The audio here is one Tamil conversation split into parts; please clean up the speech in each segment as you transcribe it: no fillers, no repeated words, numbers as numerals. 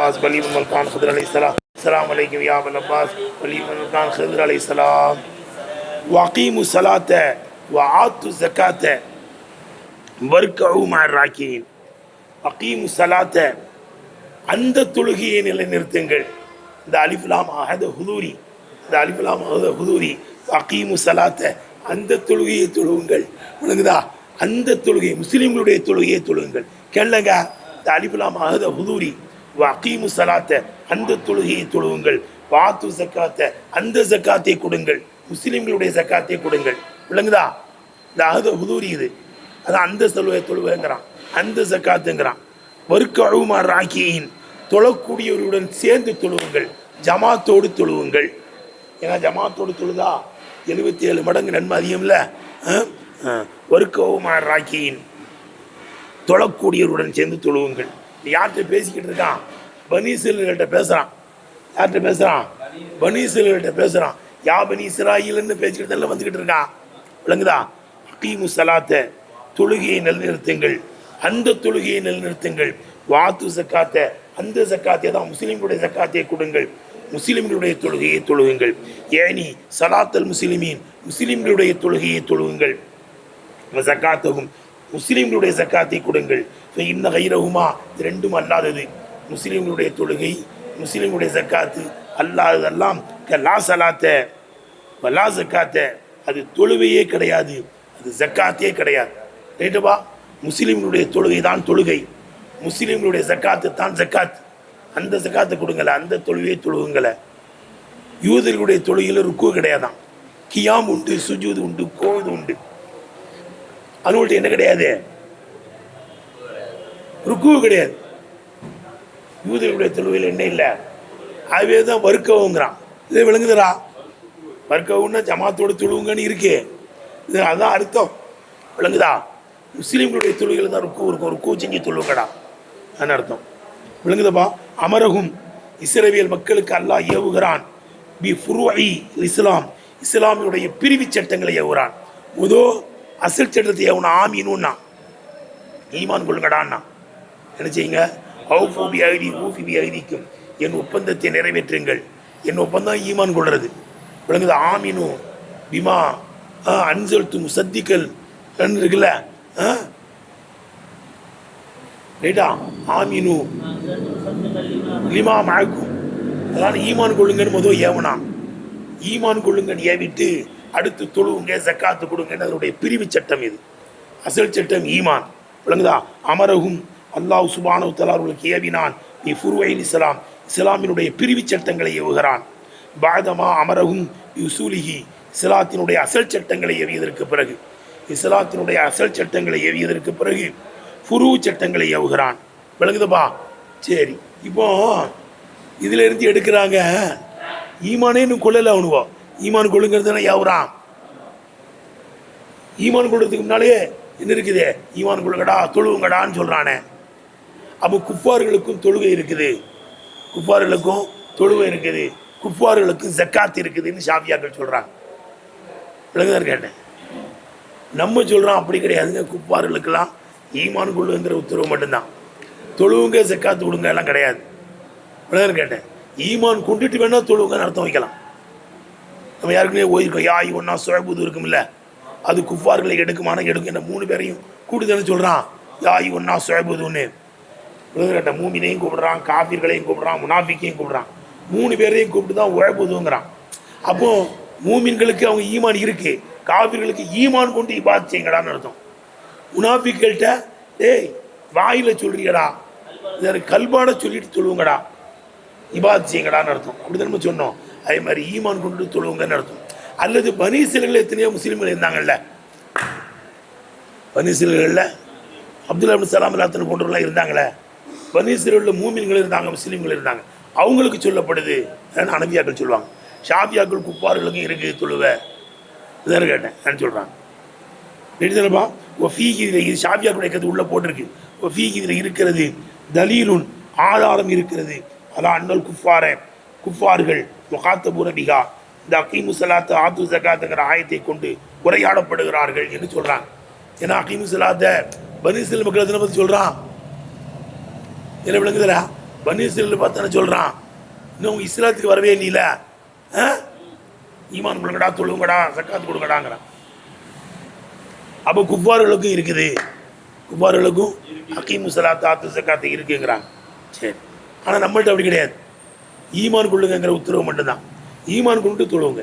அப்பாஸ் வலீம் மல்கான் ஹதர் அலைஹிஸ்ஸலாம். அஸ்ஸலாமு அலைக்கும் யா அபல் அப்பாஸ் வலீம் மல்கான் ஹதர் அலைஹிஸ்ஸலாம். வகீமு ஸலாத்த வஆத்து ஸகாத்த வர்கஉ மஅர் ராக்கியின். வகீமு ஸலாத்த, அந்த தொழுகையை நிலைநிறுத்துங்கள். இந்த அலிஃப்லாம் அஹத ஹுதூரி, இந்த அலிஃப்லாம் அஹத ஹுதூரி. வகீமு ஸலாத்த, அந்த தொழுகையை தொழுவுங்கள். விளங்குதா? அந்த தொழுகை, முஸ்லீம்களுடைய தொழுகையை தொழுவுங்கள். கேளுங்க, இந்த அலிஃப்லாம் அஹத ஹுதூரி. வகீமு ஸலாத்த, அந்த தொழுகையை தொழுவுங்கள். வாத்து ஸகாத்த, அந்த ஸகாத்தை கொடுங்கள். முஸ்லீம்களுடைய ஸகாத்தை கொடுங்கள். விளங்குதா? இந்த அஹத ஹுதூரி இது, அதான் அந்த தொழுவைங்கிறான், அந்த ஸகாத்துங்கிறான். வர்கஉ மஅர் ராக்கியின், தொழக்கூடியவர்களுடன் சேர்ந்து தொழுவுங்கள், ஜமாத்தோடு தொழுவுங்கள். ஏன்னா ஜமாத்தோடு தொழுதா 77 மடங்கு நன்மை அதிகம்ல. வர்கஉ மஅர் ராக்கியின், தொழக்கூடியவருடன் சேர்ந்து தொழுவுங்கள். யார்கிட்ட பேசிக்கிட்டு இருக்கான்? பனி இஸ்ராயீல்கிட்ட பேசுகிறான். யார்கிட்ட பேசுகிறான்? பனி இஸ்ராயீல்கிட்ட பேசுகிறான். யா பனி இஸ்ராயீல்னு பேசிக்கிட்டு எல்லாம் வந்துக்கிட்டு இருக்கான். விளங்குதா? அகீமு ஸலாத்த, தொழுகையை நிலைநிறுத்துங்கள், அந்த தொழுகையை நிலைநிறுத்துங்கள். வாத்து ஸகாத்த, அந்த ஸகாத்தை தான் முஸ்லீம்களுடைய ஸகாத்தை கொடுங்கள். முஸ்லீம்களுடைய தொழுகையை தொழுகுங்கள். ஏனி ஸலாத்தல் முஸ்லிமீன், முஸ்லீம்களுடைய தொழுகையை தொழுகுங்கள். ஸகாத்தகும், முஸ்லீம்களுடைய ஸகாத்தை கொடுங்கள். இன்ன கைரஹுமா, இது ரெண்டும் அல்லாதது. முஸ்லீம்களுடைய தொழுகை, முஸ்லீம்களுடைய ஸகாத்து அல்லாததெல்லாம் லா ஸலாத்த வலா ஸகாத்த, அது தொழுகையே கிடையாது, அது ஸகாத்தே கிடையாது. ரைட்டுப்பா? முஸ்லீம்களுடைய தொழுகை தான் தொழுகை, முஸ்லீம்களுடைய ஸகாத்து தான் ஸகாத். அந்த ஸகாத்தை கொடுங்கல, அந்த தொழுகையை தொழுகுங்கள. யூதர்களுடைய தொழுகையில் ருக்கு கிடையாதான், கியாம் உண்டு, சுஜூது உண்டு, கோது உண்டு. அவங்கள்ட்ட என்ன கிடையாது? ருக்கு கிடையாது. யூதர்களுடைய தொழுகையில் என்ன இல்லை? அதுவே தான் வர்கவுங்கிறான். இதை விளங்குதுரா? வர்கவுன்னா ஜமாத்தோடு தொழுவுங்கன்னு இருக்கே, இது அதுதான் அர்த்தம். விளங்குதா? முஸ்லீம்களுடைய தொழுகையில் தான் ருக்கு இருக்கும், ருக்கு செஞ்சு தொழுவுங்கடா, அதுன்னு அர்த்தம். விளங்குதப்பா? அமரகும், இஸ்ரவேல் மக்களுக்கு அல்லாஹ் ஏவுகிறான். பி ஃபுருஇ இஸ்லாம், இஸ்லாமியுடைய பிரிவு சட்டங்களை ஏவுகிறான். அசல் சட்டத்தை ஏவுனா ஆமீனுன்னா ஈமான் கொள்ளுங்கடான்னா என்ன செய்யுங்க? அவுஃபி ஐடி ஊஃபி பி ஐடிக்கும், என் ஒப்பந்தத்தை நிறைவேற்றுங்கள். என் ஒப்பந்தம் ஈமான் கொள்வது. விளங்குது? ஆமீனு பிமா அன்சல் து முசத்திக்கல் இருக்குல்ல, ரைட்டா? ஆமீனு லிமா மஅக்கும், அதனால் ஈமான் கொள்ளுங்கன்னு முதல் ஏவனான். ஈமான் கொள்ளுங்கன்னு ஏவிட்டு அடுத்து தொழுவுங்க, ஸகாத்து கொடுங்கன்னு அதனுடைய பிரிவு சட்டம் இது. அசல் சட்டம் ஈமான். விளங்குதா? அமரகும், அல்லாஹ் சுப்ஹானஹு வ தஆலா அவர்களுக்கு ஏவினான். பி ஃபுருஇல் இஸ்லாம், இஸ்லாமினுடைய பிரிவு சட்டங்களை ஏவுகிறான். பாதமா அமரகும் யுசூலிஹி, இஸ்லாத்தினுடைய அசல் சட்டங்களை ஏவியதற்கு பிறகு, இஸ்லாத்தினுடைய அசல் சட்டங்களை ஏவியதற்கு பிறகு ஃபுரு சட்டங்களை ஏவுகிறான். விளங்குதுப்பா? சரி, இப்போ இதில் இருந்து எடுக்கிறாங்க, ஈமானே இன்னும் கொள்ளலை அவனுவோ. ஈமான் கொள்ளுங்கிறது ஏவுறான். ஈமான் கொள்றதுக்கு முன்னாலே என்ன இருக்குது? ஈமான் கொள்ளுங்கடா, தொழுவுங்கடான்னு சொல்கிறானே. அப்போ குஃபார்களுக்கும் தொழுகை இருக்குது, குஃபார்களுக்கும் தொழுகை இருக்குது, குஃபார்களுக்கும் ஸகாத் இருக்குதுன்னு ஷாஃபியாக்கள் சொல்கிறாங்க. விளங்குதான் கேட்டேன். நம்ம சொல்கிறோம் அப்படி கிடையாதுங்க. குஃபார்களுக்கெல்லாம் ஈமான் கொள்ளுங்கிற உத்தரவு மட்டும்தான், தொழுவுங்க ஸகாத்து கொடுங்க எல்லாம் கிடையாது. விளங்குதான் கேட்டேன். ஈமான் கொண்டுட்டு வேணால் தொழுவுங்கன்னு அர்த்தம் வைக்கலாம். நம்ம யாருக்குமே ஓயிருக்கோம், யாய் ஒன்றா சுழபுது இருக்கும்ல, அது குஃபார்களை எடுக்குமான எடுக்கும். என்ன 3 பேரையும் கூடுதல்னு சொல்கிறான், யாய் ஒன்றா சுழபுதுன்னு. கேட்ட மூமினையும் கூப்பிடுறான், காஃபிர்களையும் கூப்பிடுறான், முனாஃபிக்கையும் கூப்பிடுறான். 3 பேரையும் கூப்பிட்டு தான் உழபுதுங்கிறான். அப்போ மூமின்களுக்கு அவங்க ஈமான் இருக்கு, காஃபிர்களுக்கு ஈமான் கொண்டு இபாத் செய்யுங்கடான்னு அர்த்தம். முனாஃபிக்கள்கிட்ட டேய் வாயில் சொல்றீங்கடா, இதை கல்பாட சொல்லிட்டு சொல்லுவங்கடா, இபாத் செய்யுங்கடான்னு அர்த்தம். அப்படி தான் நம்ம சொன்னோம். அதே மாதிரி ஈமான் கொண்டு தொழுவுங்கன்னு அர்த்தம். அல்லது பனி இஸ்ராயீல்கள் எத்தனையோ முஸ்லீம்கள் இருந்தாங்கல்ல, பனி இஸ்ராயீல்களில் அப்துல்லா இப்னு சலாம் அல்லாத்தன் போன்றவர்களாம் இருந்தாங்களே, பனி இஸ்ராயீலில் மூமின்கள் இருந்தாங்க, முஸ்லீம்கள் இருந்தாங்க, அவங்களுக்கு சொல்லப்படுது. ஏன்னா அனபியாக்கள் சொல்லுவாங்க, ஷாஃபியாக்கள் குப்பார்களுக்கும் இருக்குது தொழுவை. இதான் கேட்டேன் நான் சொல்கிறாங்க. எடுத்துப்பா ஒஃபீக், இதில் இது ஷாஃபியாக்களுடைய கருத்து உள்ளே போட்டிருக்கு. ஒஃபீக், இதில் இருக்கிறது தலீலுன், ஆதாரம் இருக்கிறது. அதான் அன்னல் குஃபார, குஃபார்கள் முகாத்தபூர பிகா, இந்த அகீமு ஸலாத்த ஆத்து ஸகாத்துங்கிற ஆயத்தை கொண்டு உரையாடப்படுகிறார்கள் என்று சொல்கிறாங்க. ஏன்னா அகீமு ஸலாத்த பனி இஸ்ராயீல் மக்கள் எத்தனை பற்றி சொல்கிறான்? என்ன விளங்குதுல? பனி இஸ்ரேல் பார்த்தானே சொல்கிறான், இன்னும் உங்கள் இஸ்லாத்துக்கு வரவே இல்லையில, ஈமான் கொடுங்கடா, தொழுங்கடா, சக்காத்து கொடுங்கடாங்கிறான். அப்போ குஃபார்களுக்கும் இருக்குது, குஃபார்களுக்கும் ஹக்கீமு சலாத் ஆத்து சக்காத்து இருக்குங்கிறாங்க. சரி, ஆனால் நம்மள்ட்ட அப்படி கிடையாது. ஈமான் கொள்ளுங்கிற உத்தரவு மட்டும்தான். ஈமான் கொண்டு தொழுவுங்க.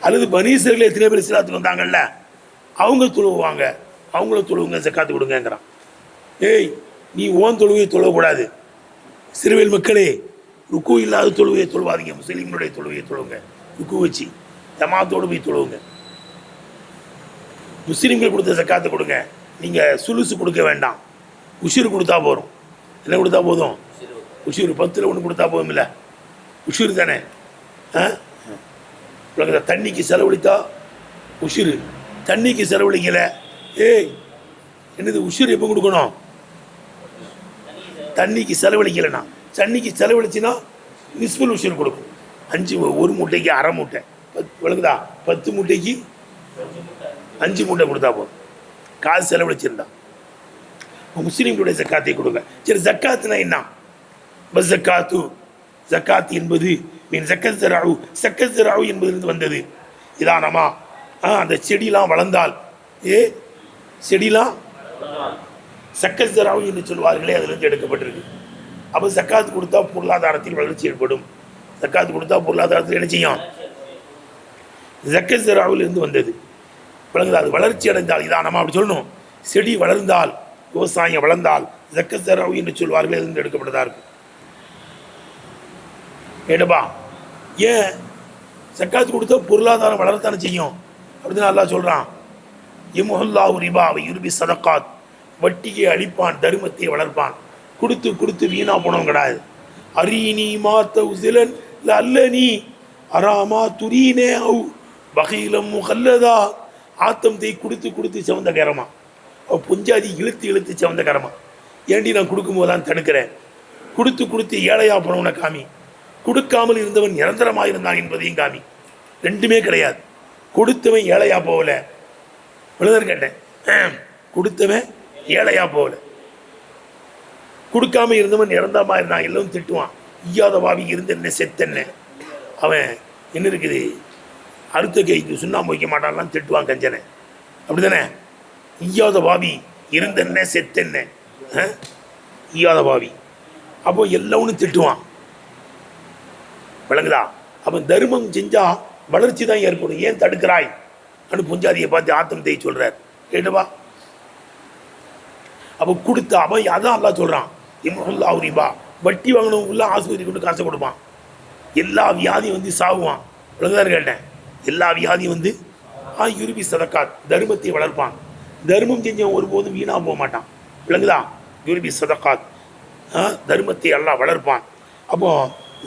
அல்லது பனீசர்கள் எத்தனை பேர் இஸ்லாத்துக்கு வந்தாங்கல்ல, அவங்க தொழுவாங்க, அவங்கள தொழுவுங்க, சக்காத்து கொடுங்கிறான். ஏய், நீ ஓன் தொழுவையை தொழக்கூடாது. சிறுவேல் மக்களே, ருக்கு இல்லாத தொழுவையை தொழுவாதீங்க. முஸ்லீம்களுடைய தொழுவையை தொழுவுங்க, ருக்கு வச்சு ஜமாத்தோடு போய் தொழுவுங்க. முஸ்லீம்கள் கொடுத்த சக்காத்தை கொடுங்க. நீங்கள் சுலுசு கொடுக்க வேண்டாம், உஷிர் கொடுத்தா போதும். என்ன கொடுத்தா போதும்? உஷிர் 10ல் 1 கொடுத்தா போதும். இல்லை, உஷிர் தானே. தண்ணிக்கு செலவழித்தா உஷிர், தண்ணிக்கு செலவழிக்கலை. ஏய், என்னது உஷிர் எப்போ கொடுக்கணும்? தண்ணிக்கு செலவழிக்கலைண்ணா, தண்ணிக்கு செலவழிச்சுன்னா நிஸ்புல் உஷிர் கொடுக்கும். 5 1 மூட்டைக்கு அரை மூட்டை, விளக்குதா? 10 மூட்டைக்கு 5 மூட்டை கொடுத்தா போதும், காசு செலவழிச்சிருந்தா. முஸ்லீம்களுடைய ஜக்காத்தை கொடுங்க. சரி, ஜக்காத்துனா என்ன? பஸ் ஜக்காத்து, ஜக்காத் என்பது மீன் ஜக்கத் ஜராவு, சக்கத் ஜராவு என்பதிலிருந்து வந்தது. இதானமா அந்த செடிலாம் வளர்ந்தால், செடிலாம் சக்கத் ஜராவு என்று சொல்வார்களே, அதிலிருந்து எடுக்கப்பட்டிருக்கு. அப்போ ஜக்காத்து கொடுத்தா பொருளாதாரத்தில் வளர்ச்சி ஏற்படும். ஜக்காத்து கொடுத்தா பொருளாதாரத்தில் என்ன செய்யும்? ஜக்கத் ஜராவிலிருந்து வந்தது, விளங்குது? அது வளர்ச்சி அடைந்தால் இதானமா அப்படி சொல்லணும். செடி வளர்ந்தால், விவசாயம் வளர்ந்தால் ஜக்கத் ஜராவு என்று சொல்வார்களே, அதிலிருந்து எடுக்கப்பட்டதா இருக்கு. ஏடப்பா, ஏன் ஜக்காத்து கொடுத்தா பொருளாதாரம் வளரத்தானே செய்யும். அப்படிதான் அல்லாஹ் சொல்கிறான், யம்ஹுல்லாஹு ரிபா வ யுர்பி ஸதகாத், வட்டியை அழிப்பான், தர்மத்தை வளர்ப்பான். கொடுத்து கொடுத்து வீணா போனவங்க கிடையாது. அரீனி மா தௌசிலன் லல்லனி அராமா துரீனே அவு பகீலம் முகல்லதா, ஆத்தம் தேய் கொடுத்து கொடுத்து சிவந்த கரமா, பொஞ்சாதி இழுத்து இழுத்து சிவந்த கரமா. ஏண்டி நான் கொடுக்கும்போது தான் தடுக்கிறேன். கொடுத்து கொடுத்து ஏழையா போனவனை காமி, கொடுக்காமல் இருந்தவன் நிரந்தரமாக இருந்தான் என்பதையும் காமி. ரெண்டுமே கிடையாது. கொடுத்தவன் ஏழையா போகல, விழுதர் கேட்டேன், கொடுத்தவன் ஏழையா போகல, கொடுக்காம இருந்தவன் நிரந்தரமாக இருந்தான். எல்லாம் திட்டுவான், ஈயாத பாவி இருந்தென்ன செத்தென்ன. அவன் என்ன இருக்குது, அடுத்த கைக்கு சுண்ணாம்பு வைக்க மாட்டான்லாம் திட்டுவான் கஞ்சனை. அப்படி தானே? ஈயாத பாவி இருந்தென்ன செத்தென்ன, ஈயாத பாவி. அப்போ எல்லாவனும் திட்டுவான், விளங்குதா? அவன் தர்மம் செஞ்சா வளர்ச்சி தான் ஏற்படும். ஏன் தடுக்கிறாய் அப்படின்னு பொஞ்சாதியை பார்த்து ஆத்தம் தேய் சொல்றார். கேட்டுவா. அப்போ கொடுத்தா அவன் அதான் அல்லாஹ் சொல்றான், யம்ஹுல்லாஹு ரிபா, வட்டி வாங்கணும் உள்ள ஆஸ்பத்திரி கொண்டு காசை கொடுப்பான். எல்லா வியாதியும் வந்து சாகுவான். விளங்குதான் கேட்டேன். எல்லா வியாதியும் வந்து யுர்பி ஸதகாத், தர்மத்தை வளர்ப்பான். தர்மம் செஞ்சவன் ஒருபோதும் வீணா போக மாட்டான். விளங்குதா? யுர்பி ஸதகாத், தர்மத்தை எல்லாம் வளர்ப்பான். அப்போ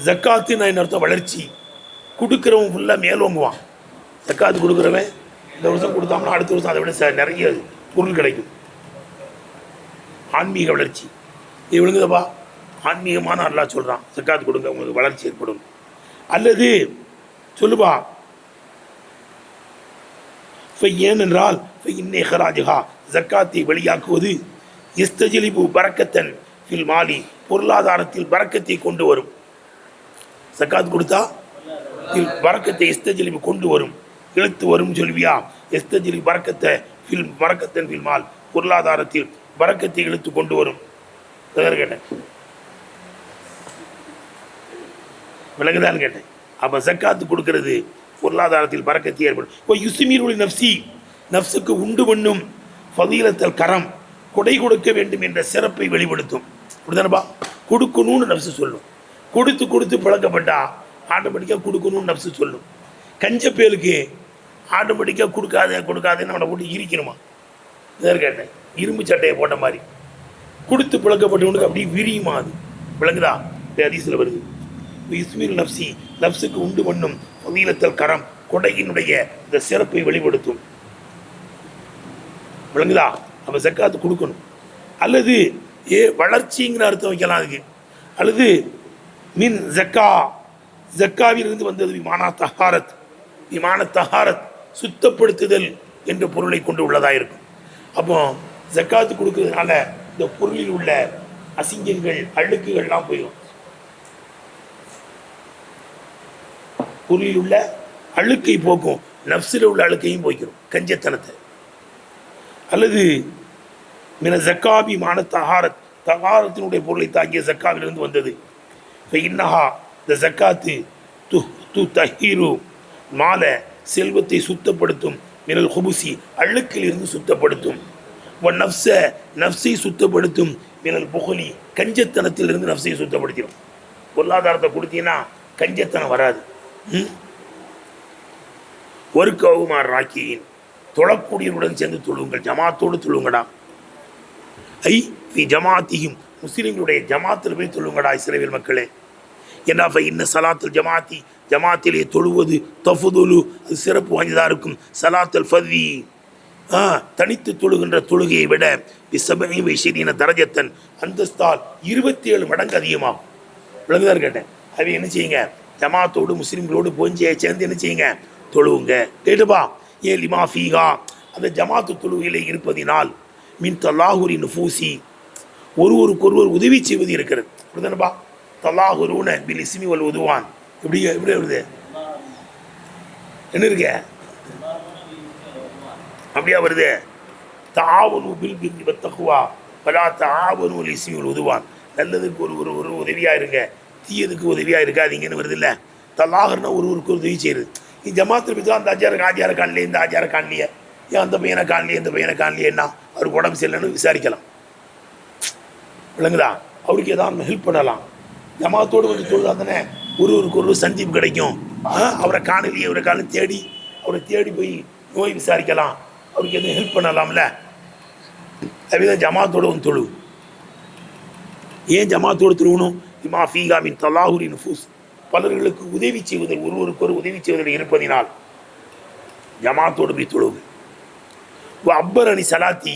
ஜக்காத்து நான் என்ன அர்த்தம்? வளர்ச்சி. கொடுக்குறவன் ஃபுல்லாக மேலோங்குவான். ஜக்காத்து கொடுக்குறவன் இந்த வருஷம் கொடுத்தாங்கன்னா அடுத்த வருஷம் அதை விட நிறைய பொருள் கிடைக்கும். ஆன்மீக வளர்ச்சி இது விழுங்குதப்பா. ஆன்மீகமான அல்லாஹ் சொல்கிறான், ஜக்காத்து கொடுங்க, உங்களுக்கு வளர்ச்சி ஏற்படும். அல்லது சொல்லுப்பா, ஏனென்றால் இன்னே ஹராஜஹா, ஜக்காத்தை வெளியாக்குவது இஸ்தஜிலிபு பரக்கத்தன் ஃபில் மாலி, பொருளாதாரத்தில் பரக்கத்தை கொண்டு வரும். ஜக்காத் கொடுத்தா பரக்கத்தை இஸ்தஜிலிபு கொண்டு வரும், இழுத்து வரும் சொல்வியா? இஸ்தஜிலி பரக்கத்தை ஃபில் பரக்கத்தன் ஃபில் மால், பொருளாதாரத்தில் பரக்கத்தை இழுத்து கொண்டு வரும். கேட்டேன், விலங்குதான் கேட்டேன். அப்போ ஜக்காத்து கொடுக்கறது பொருளாதாரத்தில் பரக்கத்தை ஏற்படும். இப்போ யுஸ்மீருல் நஃப்சி, நஃப்ஸுக்கு உண்டு பண்ணும். ஃபதீலத்தல் கரம், கொடை கொடுக்க வேண்டும் என்ற சிறப்பை வெளிப்படுத்தும். அப்படிதானப்பா? கொடுக்கணும்னு நஃப்ஸு சொல்லும். கொடுத்து கொடுத்து பழக்கப்பட்டா ஆட்டோமேட்டிக்காக கொடுக்கணும்னு நஃப்ஸு சொல்லும். கஞ்சப்பேலுக்கு ஆட்டோமேட்டிக்காக கொடுக்காதேன்னு அவனை போட்டு இருக்கணுமா? இதாக கேட்டேன். இரும்பு சட்டையை போட்ட மாதிரி கொடுத்து பழக்கப்பட்டவனுக்கு அப்படியே விரியுமா? அது விளங்குதா? ஹதீஸ்ல வருது, இஸ்மீர் நஃப்சி, நஃப்ஸுக்கு உண்டு பண்ணும் ஃபதீலத்தல் கரம், கொடையினுடைய இந்த சிறப்பை வெளிப்படுத்தும். விளங்குதா? அப்போ ஜக்காத்து கொடுக்கணும். அல்லது வளர்ச்சிங்கிற அர்த்தம் வைக்கலாம் அதுக்கு. அல்லது மின் ஜக்கா, ஜக்காவிலிருந்து வந்தது விமானா தஹாரத், விமான தஹாரத், சுத்தப்படுத்துதல் என்ற பொருளை கொண்டு உள்ளதாக இருக்கும். அப்போ ஜக்காத்து கொடுக்கறதுனால இந்த பொருளில் உள்ள அசிங்கங்கள் அழுக்குகள்லாம் போயிடும். பொருளில் உள்ள அழுக்கை போக்கும், நப்சில் உள்ள அழுக்கையும் போய்க்கிறோம், கஞ்சத்தனத்தை. அல்லது மின ஜக்காபி மான தகாரத், தகாரத்தினுடைய பொருளை தாங்கிய ஜக்காவிலிருந்து வந்தது. இன்னஹா, இந்த ஜக்காத்து து து தஹீரு மால, செல்வத்தை சுத்தப்படுத்தும், மினல் ஹுபுசி, அழுக்கில் இருந்து சுத்தப்படுத்தும், நப்ச, நப்சை சுத்தப்படுத்தும், மினல் புகலி, கஞ்சத்தனத்திலிருந்து நப்சை சுத்தப்படுத்திடும். பொருளாதாரத்தை கொடுத்தீங்கன்னா கஞ்சத்தனம் வராது. ஒரு கவுமார் ராக்கியின், தொழக்கூடியவருடன் சேர்ந்து தொழுவுங்கள், ஜமாத்தோடு தொழுவுங்கடா. ஐ ஃபி ஜமாத்தியும், முஸ்லிம்களுடைய ஜமாத்தில் போய் தொழுவுங்கடா இஸ்ரவேல் மக்களே. என்ன இன்ன சலாத்துல் ஜமாத்தி, ஜமாத்திலே தொழுவது தஃபுதுலு, அது சிறப்பு வாய்ந்ததாக இருக்கும். சலாத்துல் ஃபதி, தனித்து தொழுகின்ற தொழுகையை விட பிசபை வைஷீன தரஜத்தன், அந்தஸ்தால் 27 மடங்கு அதிகமாகும். விளங்குதான் கேட்டேன். அவை என்ன செய்யுங்க, ஜமாத்தோடு முஸ்லீம்களோடு போஞ்சியை சேர்ந்து என்ன செய்யுங்க, தொழுவுங்க. கேட்டுப்பா, ஏன் லிமா ஃபீகா, அந்த ஜமாத்து தொழுகையிலே இருப்பதினால் மின் தல்லாஹுரி நுஃபூசி, ஒருவருக்கொருவர் உதவி செய்வது இருக்கிறது. அப்படிதானப்பா, தல்லாஹுருன பில் இஸ்மி வல் உதுவான். எப்படி எப்படி வருது, என்ன இருக்க அப்படியா வருது. தாவனு பில் பில் வத்தகுவா பலா தாவனு வல் இஸ்மி வல் உதுவான். நல்லதுக்கு ஒரு உதவியாக இருங்க, தீயதுக்கு உதவியாக இருக்காதீங்கன்னு வருது இல்லை. தல்லாஹர்னா ஒருவருக்கு உதவி செய்யுது. நீ ஜமாத்தில் போய் அந்த ஆஜாரை காணலையே, இந்த ஆஜாரை காணலையே, ஏன் அந்த பையனை காணலையே, இந்த பையனை காணலையேன்னா அவருக்கு உடம்பு சரியில்லைன்னு விசாரிக்கலாம். விளங்குதா, அவருக்கு ஏதாவது ஹெல்ப் பண்ணலாம். ஜமாத்தோடு வந்து தொழுதா தானே ஒருவருக்கு ஒரு சந்திப்பு கிடைக்கும். அவரை காணலையே, அவரை காண தேடி, அவரை தேடி போய் நோய் விசாரிக்கலாம், அவருக்கு எதுவும் ஹெல்ப் பண்ணலாம்ல. அதுதான் ஜமாத்தோடு வந்து தொழு. ஏன் ஜமாத்தோடு தொழுவணும்? இமா ஃபீகா மின் தல்லாஹுரி நுஃபூஸ், பலர்களுக்கு உதவி செய்வதில், ஒருவருக்கு ஒரு உதவி செய்வதில் இருப்பதினால் ஜமாத்தோடு போய் தொழுவு. அப்பர் அணி சலாத்தி,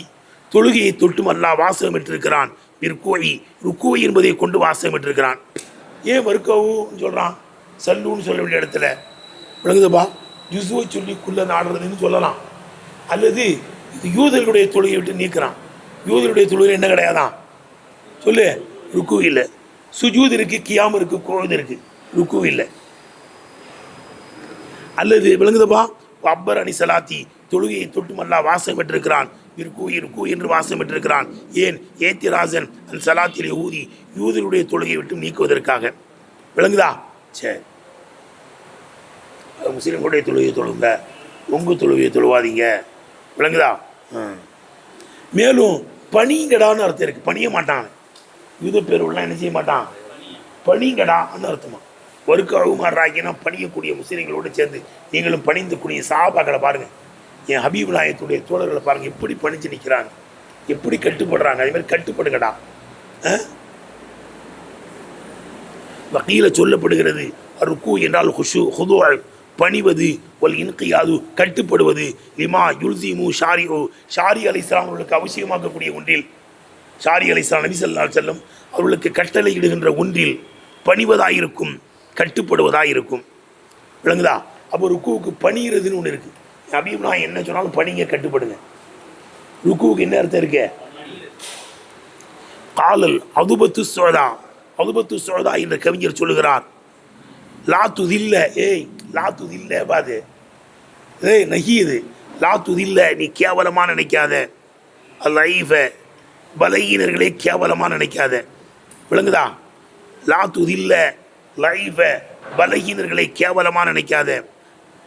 தொழுகையை தொட்டும் அல்லாஹ் வாசகம் பெற்றிருக்கிறான். ருக்குவை, ருக்குவை என்பதை கொண்டு வாசகம் பெற்றிருக்கிறான். ஏன் வர்க்கவும் சொல்கிறான், சல்லுன்னு சொல்ல வேண்டிய இடத்துல? விளங்குதுப்பா, ஜுசுவை சொல்லி குள்ள நாடுறதுன்னு சொல்லலாம். அல்லது இது யூதர்களுடைய தொழுகையை விட்டு நீக்கிறான். யூதர்களுடைய தொழுகை என்ன கிடையாதான் சொல்லு, ருக்கு இல்லை. சுஜூத் இருக்கு, கியாம் இருக்கு, கோது இருக்கு, ருக்கு இல்லை. அல்லது விளங்குதப்பா, அப்பர் அணி சலாத்தி, தொழுகையை தொட்டும் அல்லாஹ் வாசகம் பெற்றிருக்கிறான். ருக்கு என்று வாசகம் பெற்றிருக்கிறான். ஏன்? ஏத்திராசன் அன் சலாத்தில் யூதி, யூதருடைய தொழுகையை விட்டு நீக்குவதற்காக. விளங்குதா? சரி, முஸ்லீம்களுடைய தொழுகையை தொழுங்க, உங்கள் தொழுகையை தொழுவாதீங்க. விளங்குதா? மேலும் பணிங்கடான்னு அர்த்தம் இருக்குது. பணிய மாட்டான் யூத பேருலாம், என்ன செய்ய மாட்டான், பணிங்கடான்னு அர்த்தமா. ஒருக்கு அவுமாராக்கினா பணியக்கூடிய முஸ்லீம்களோடு சேர்ந்து நீங்களும் பணிந்தக்கூடிய சஹாபாக்களை பாருங்கள். என் ஹபீப் நாயத்துடைய தோழர்களை பாருங்கள், எப்படி பணிஞ்சு நிற்கிறாங்க, எப்படி கட்டுப்படுறாங்க. அதே மாதிரி கட்டுப்படுங்கடா. வக்கீல சொல்லப்படுகிறது, ருக்கு என்றால் ஹுஷு, ஹுது, பணிவது, ஒல் இன்கியாது, கட்டுப்படுவது, லிமா யுல்சிமு ஷாரியோ, ஷாரி அலி இஸ்லாம் அவர்களுக்கு அவசியமாக்கக்கூடிய ஒன்றில், ஷாரி அலி இஸ்லாம் நபி ஸல்லல்லாஹு அலைஹி வஸல்லம் அவர்களுக்கு கட்டளை இடுகின்ற ஒன்றில் பணிவதாயிருக்கும், கட்டுப்படுவதாயிருக்கும். விளங்குதா? அப்போ ருக்குவுக்கு பணிகிறதுன்னு ஒன்று இருக்குது. ஹபீப் நான் என்ன சொன்னாலும் பணிங்க, கட்டுப்படுங்க. ருக்குவுக்கு என்ன அர்த்தம் இருக்கு? காலல் அதுபத்து சோதா, அதுபத்து சோதா என்ற கவிஞர் சொல்லுகிறார், லாத்துதில்ல, ஏய் லாத்துதில்ல பாது, ஏய் நஹீது, லாத்துதில்ல, நீ கேவலமாக நினைக்காத, லைஃப, பலகீனர்களே கேவலமாக நினைக்காத. விளங்குதா? லாத்துதில்ல, லைஃப, பலகீனர்களை கேவலமாக நினைக்காத.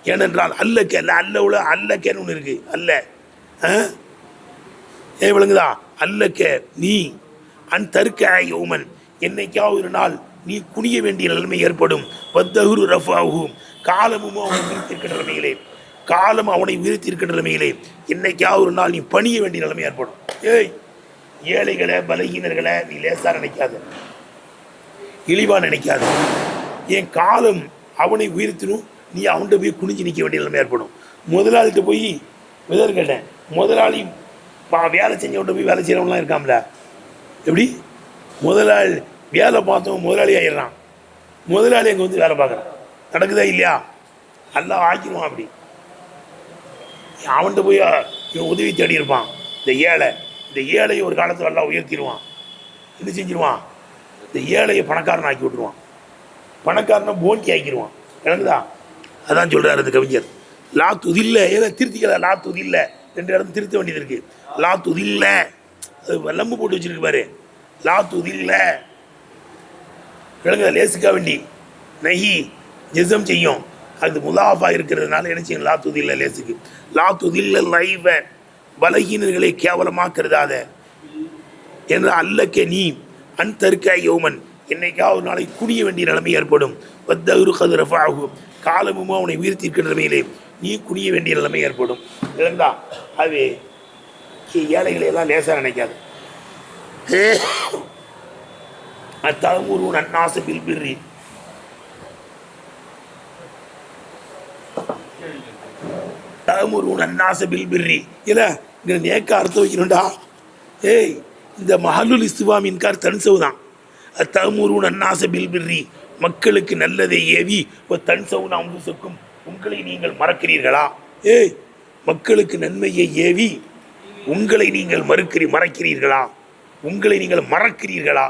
ஏனென்றால் அல்லக்க, அல்ல அல்லக்கன்னு ஒன்று இருக்கு, அல்ல. விளங்குதா? அல்லக்க, நீ அன் தற்க யோமன், என்னைக்காவது ஒரு நாள் நீ குனிய வேண்டிய நிலைமை ஏற்படும். வத்தகுரு ரஃபாகும், காலமும் அவனை வீழ்த்திருக்கின்ற நிலைமையிலே, காலம் அவனை வீழ்த்திருக்கின்ற நிலைமையிலே என்னைக்காவது ஒரு நாள் நீ பணிய வேண்டிய நிலைமை ஏற்படும். ஏய், ஏழைகளை பலகீனர்களை நீ லேசாக நினைக்காத, இழிவாக நினைக்காத. என் காலம் அவனை உயர்த்தினும், நீ அவன்கிட்ட போய் குனிஞ்சு நிற்க வேண்டிய நிலைமை ஏற்படும். முதலாளிகிட்ட போய் விதர் கேட்டேன், முதலாளி வேலை செஞ்சவன்கிட்ட போய் வேலை செய்கிறவங்களாம் இருக்காம்ல. எப்படி முதலாளி வேலை பார்த்தவன் முதலாளி ஆகிடுறான், முதலாளி அங்கே வந்து வேலை பார்க்குறான். நடக்குதா இல்லையா? எல்லாம் ஆக்கிடுவான். அப்படி அவன்கிட்ட போய் இவன் உதவி தேடி இருப்பான். இந்த ஏழை, இந்த ஏழையை ஒரு காலத்தில் எல்லாம் உயர்த்திடுவான். என்ன செஞ்சிருவான்? இந்த ஏழையை பணக்காரன் ஆக்கி விட்டுருவான். பணக்காரனை போன்கி ஆக்கிடுவான். எனக்குதா அதான் சொல்கிறார் அந்த கவிஞர். லா துதில்ல ஏதோ திருத்திக்கல. லா துதில்ல 2 இடம் திருத்த வேண்டியது இருக்கு. லா துதில்ல அது வெள்ளம்பு போட்டு வச்சிருக்கு பாரு. லா துதில்ல விளங்குதா? லேசுக்கா வேண்டி நகி ஜெசம் செய்யும். அது முலாஃபா இருக்கிறதுனால என்ன செய்யும்? லா துதில்ல லேசுக்கு. லா துதில்ல லைவ பலகீனர்களை கேவலமாக்கிறதாத என்ற அல்லக்கே நீ அன்தற்க யோமன் என்னைக்காவது ஒரு நாளை குனிய வேண்டிய நிலைமை ஏற்படும். வத்தகுரு கதிரஃபாகும் காலமும் அவனை உயர்த்தியிருக்கிற நிலைமையிலே நீ குனிய வேண்டிய நிலைமை ஏற்படும். இல்லைங்களா? அது ஏழைகளை எல்லாம் லேசாக நினைக்காது. அத்தகுரு நன்னாச பில்பிரி தகுரு நன்னாச பில்பிரி இல்லை இங்கே நேக்க அர்த்தம் வைக்கணும்டா. ஏய் இந்த மஹலுல் இஸ்திஃபாம் இன்கார் தன்சவு தான். அத்தகுரு நன்னாச பில்பிரி மக்களுக்கு நல்லதை ஏவி தன்சவுன் அம்புசுக்கும் உங்களை நீங்கள் மறக்கிறீர்களா? ஏய் மக்களுக்கு நன்மையை ஏவி உங்களை நீங்கள் மறக்கிறீர்களா? உங்களை நீங்கள் மறக்கிறீர்களா?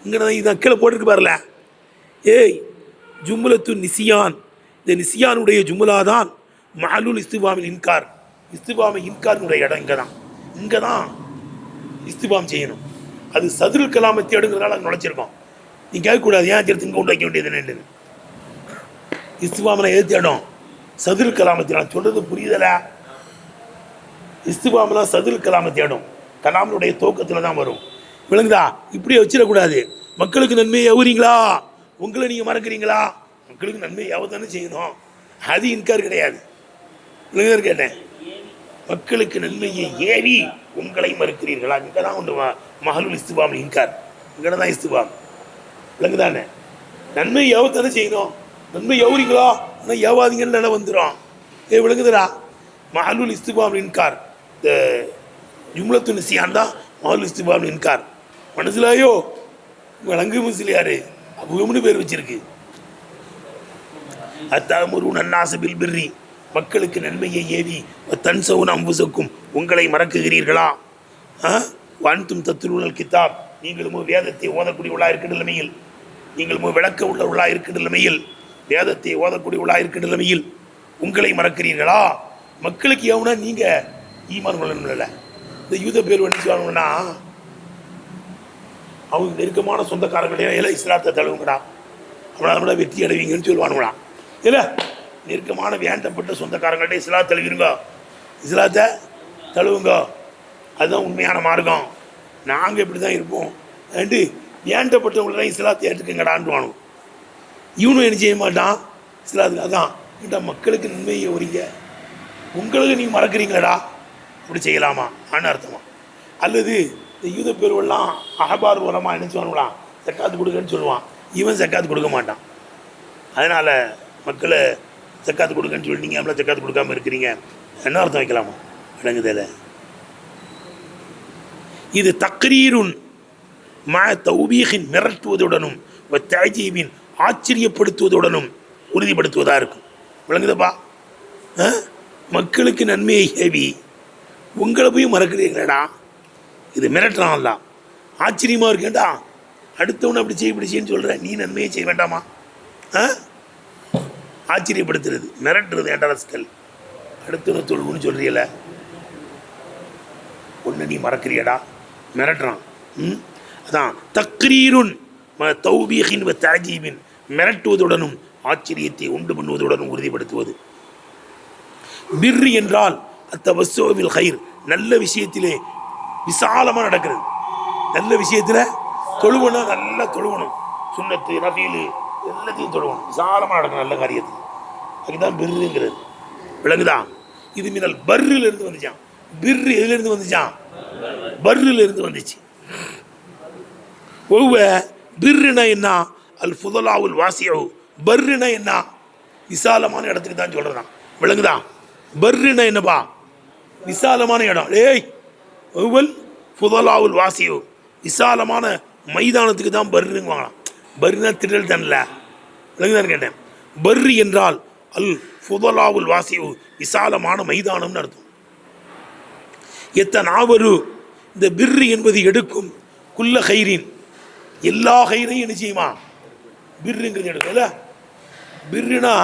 இங்கே இதான் கீழே போட்டுருக்கு பாருல. ஏய் ஜும்லத்து நிசியான், இந்த நிசியானுடைய ஜும்லா தான் மஹலுல் இஸ்திஃபாமில் இன்கார். இஸ்திஃபாமி இன்கார்னுடைய இடம் இங்கே தான் இஸ்திஃபாம் செய்யணும். அது சதுருல் கலாமத்தை எடுங்கிறதுனால அங்கே நுழைச்சிருக்கோம். நீ கேட்கக்கூடாது ஏன் சேர்த்து இங்கே உண்டு வைக்க வேண்டியது என்னன்னு. இஸ்திஃபாமில் ஏற்றி இடம் சதுருல் கலாமத்தை. நான் சொல்கிறது புரியுதல? இஸ்திஃபாம்லாம் சதுருல் கலாமத்தை இடம் கலாமனுடைய துவக்கத்தில் தான் வரும். விளங்குதா? இப்படியே வச்சிடக்கூடாது. மக்களுக்கு நன்மையை எவுறீங்களா? உங்களை நீங்கள் மறக்கிறீங்களா? மக்களுக்கு நன்மையை எவ்வளோ செய்யணும். அது இன்கார் கிடையாது. விளங்குதா? கேட்டேன் மக்களுக்கு நன்மையை ஏவி உங்களை மறுக்கிறீர்களா? இங்கே தான் உண்டு மஹலுல் இஸ்திஃபாம் இன்கார். இங்கே தான் இஸ்திஃபாம். விளங்குதானே? நன்மை எவ்வளோ செய்யணும். நன்மை எவுறீங்களா? ஆனால் ஏவாதீங்கன்னு நிலை வந்துடும். விளங்குதுடா? மஹலுல் இஸ்திஃபாம் இன்கார். இந்த ஜும்லத்து நிசியான் தான் மஹலுல் இஸ்திஃபாம் இன்கார். மனசிலாயோ விளங்கு முஸ்லியாரு அபுகம்னு பேர் வச்சிருக்கு. அத்தகுரு நன்னாச பில்பிரி மக்களுக்கு நன்மையை ஏவி தன்சவுன் அம்புசக்கும் உங்களை மறக்குகிறீர்களா? வான்தும் தத்துருள் கிதாப் நீங்களும் வேதத்தை ஓதக்கூடியவர்களாக இருக்கின்ற நிலைமையில், நீங்களும் விளக்க உள்ளவர்களாக இருக்கின்ற நிலைமையில், வேதத்தை ஓதக்கூடியவர்களாக இருக்கின்ற நிலைமையில் உங்களை மறக்கிறீர்களா? மக்களுக்கு எவனா நீங்கள் ஈமான் கொள்ளணும்ல. இந்த யூத பேர் என்ன சொல்லுவாங்கன்னா அவங்க நெருக்கமான சொந்தக்காரர்களே எல்லாம் இஸ்லாத்தை தழுவுங்கடா, அவனால வெற்றி அடைவீங்கன்னு சொல்லுவானுங்களா. இல்லை நெருக்கமான வேண்டப்பட்ட சொந்தக்காரங்கள்ட்ட இஸ்லாத்தை தழுவிருங்க, இஸ்லாத்தை தழுவுங்க, அதுதான் உண்மையான மார்க்கம். நாங்கள் இப்படி தான் இருப்போம் அண்டு வேண்டப்பட்டவங்களெல்லாம் இஸ்லாத்தை ஏற்றுக்குங்கடான்னு வானும். இவனும் என்ன செய்ய மாட்டான் இஸ்லாத்துக்கு. அதான் இந்த மக்களுக்கு நன்மையை ஒரிங்க, உங்களுக்கு நீங்கள் மறக்கிறீங்களடா, இப்படி செய்யலாமா ஆன்னு அர்த்தமா? அல்லது இந்த யூத பேருவெல்லாம் அகபார் உரமாக என்ன சொல்லுவான், சக்காத்து கொடுக்கன்னு சொல்லுவான். இவன் சக்காத்து கொடுக்க மாட்டான். அதனால் மக்களை சக்காத்து கொடுக்கன்னு சொல்லி நீங்கள் நம்மள சக்காத்து கொடுக்காமல் இருக்கிறீங்க என்ன அர்த்தம் வைக்கலாமா? அடங்குதில்லை. இது தக்ரீருன் ம தௌபீகின் மிரட்டுவதுடனும் தஜீபின் ஆச்சரியப்படுத்துவதுடனும் உறுதிப்படுத்துவதாக இருக்கும். விளங்குதப்பா? மக்களுக்கு நன்மையை ஏவி உங்களை போய் மறக்கிறீங்களா? இது மிரட்டலாம்ல, ஆச்சரியமாக இருக்கேன்டா. அடுத்தவனை அப்படி செய்ய இப்படி செய்யன்னு சொல்கிற, நீ நன்மையை செய்ய வேண்டாமா? ஆச்சரியப்படுத்துறது, மிரட்டுறது. ஏண்டரஸ்கள் அடுத்தவனை தொழுவுன்னு சொல்கிறீல, ஒன்று நீ மறக்கிறியடா, மிரட்டுறான். அதான் தக்ரீருன் தௌபீகின் தஜீபின் மிரட்டுவதுடனும் ஆச்சரியத்தை உண்டு பண்ணுவதுடனும் உறுதிப்படுத்துவது. பிர்ரு என்றால் அத்தவஸ்ஸோவில் ஹைர் நல்ல விஷயத்திலே விசாலமாக நடக்கிறது. நல்ல விஷயத்தில் தொழுவனா நல்லா தொழுவணும். சுன்னத்து நஃபீலு எல்லாத்தையும் தொழுவணும், விசாலமாக நடக்கணும் நல்ல காரியத்தில். அதுதான் பிர்ருங்கிறது. விளங்குதா? இது மின்னல் பர்ரில் இருந்து வந்துச்சான். பிர்ரு எதுலேருந்து வந்துச்சான்? பர்ரில் இருந்து வந்துச்சு. பிர்ருனா என்ன? அல் ஃபுதலாவுல் வாசியு. பர்ருனா என்ன? விசாலமான இடத்துக்கு தான் சொல்கிறான். விளங்குதா? பர்ருனா என்னப்பா? விசாலமான இடம். ஏய் ஒவ்வொல் ஃபுதலாவுல் வாசியு, விசாலமான மைதானத்துக்கு தான் பர்ருங்க வாங்கலாம். பர்ருனா திடல் தன்ல. விளங்குதான்னு கேட்டேன். பர்ரு என்றால் அல் ஃபுதலாவுல் வாசியு, விசாலமான மைதானம்னு அர்த்தம். எத்தனாவரு இந்த பிர்ரு என்பது எடுக்கும் குல்ல ஹைரின் எல்லா ஹைரையும் என்ன செய்யுமா? பிர்ருங்கிறது எடுக்கல. பிர்ருனா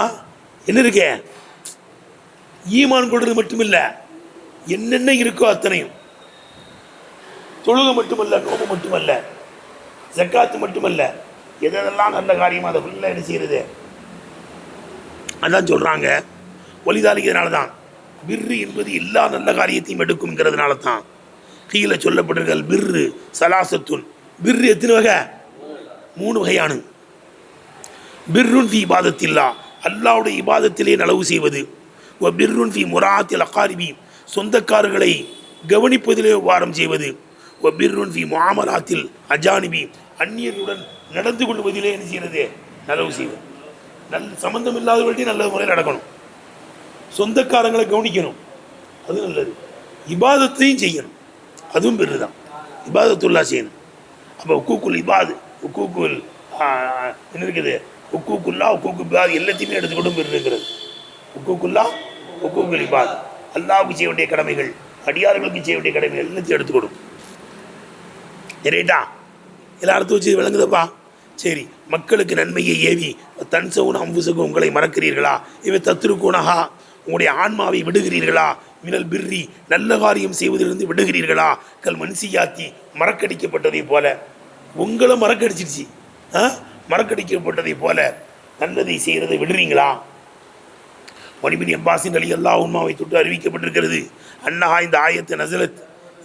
என்ன இருக்கே? ஈமான் கொள்றது மட்டுமில்ல, என்னென்ன இருக்கோ அத்தனையும். தொழுகை மட்டுமல்ல, நோம்பு மட்டுமல்ல, ஜக்காத்து மட்டுமல்ல, எதெல்லாம் நல்ல காரியமாக அதை ஃபுல்லாக என்ன செய்யறது? அதான் சொல்கிறாங்க. ஒலிதாலிக்கிறதுனால தான் பிர்ரு என்பது எல்லா நல்ல காரியத்தையும் எடுக்கும்ங்கிறதுனால தான் கீழே சொல்லப்படுகிற பிர்ரு சலாசத்துன். பிர்ரு எத்தனை வகை? 3 வகையான. பிர்ருன் ஃபி இபாதத்தில்லா, அல்லாவுடைய இபாதத்திலே நலவு செய்வது. ஒ பிர்ருன் ஃபி முராத்தில் அகாரிபி, சொந்தக்காரர்களை கவனிப்பதிலே வாரம் செய்வது. ஒ பிர்ருன் ஃபி முஆமலாத்தில் அஜானிபி, அந்நியர்களுடன் நடந்து கொள்வதிலே என்ன செய்கிறது? நலவு செய்வது. சம்பந்தம் இல்லாதவர்கள்ட்டையும் நல்ல முறையில் நடக்கணும். சொந்தக்காரங்களை கவனிக்கணும், அது நல்லது. இபாதத்தையும் செய்யணும், அதுவும் பெரு தான். இபாதத்துல்லா செய்யணும். அப்போ உக்கூக்குல் இபாது, உக்கூக்குல் என்ன இருக்குது? உக்கூக்குல்லா, உக்கூக்கு இபாது எல்லாத்தையுமே எடுத்துக்கொண்டும் பெருங்கிறது. உக்கூக்குல்லா, உக்கூக்குல் இபாது, அல்லாவுக்கு செய்ய வேண்டிய கடமைகள், அடியார்களுக்கு செய்ய வேண்டிய கடமைகள் எல்லாத்தையும் எடுத்துக்கொடும். ரைட்டா? எல்லாம் அடுத்து வச்சு விளங்குதப்பா? சரி. மக்களுக்கு நன்மையை ஏவி தன்சவுன் அம்புசகு, உங்களை மறக்கிறீர்களா? இவை தத்துருக்கூனஹா, உங்களுடைய ஆன்மாவை விடுகிறீர்களா? மினல் பிர்ரி, நல்ல காரியம் செய்வதிலிருந்து விடுகிறீர்களா? கல் மன்சியாத்தி, மறக்கடிக்கப்பட்டதை போல. உங்களை மறக்கடிச்சிருச்சு, மறக்கடிக்கப்பட்டதை போல நல்லதை செய்கிறதை விடுறீங்களா? மணிபின் அப்பாஸின் அலி அல்லாஹ் உண்மாவை தொட்டு அறிவிக்கப்பட்டிருக்கிறது. அன்னஹா, இந்த ஆயத்தை நசலத்,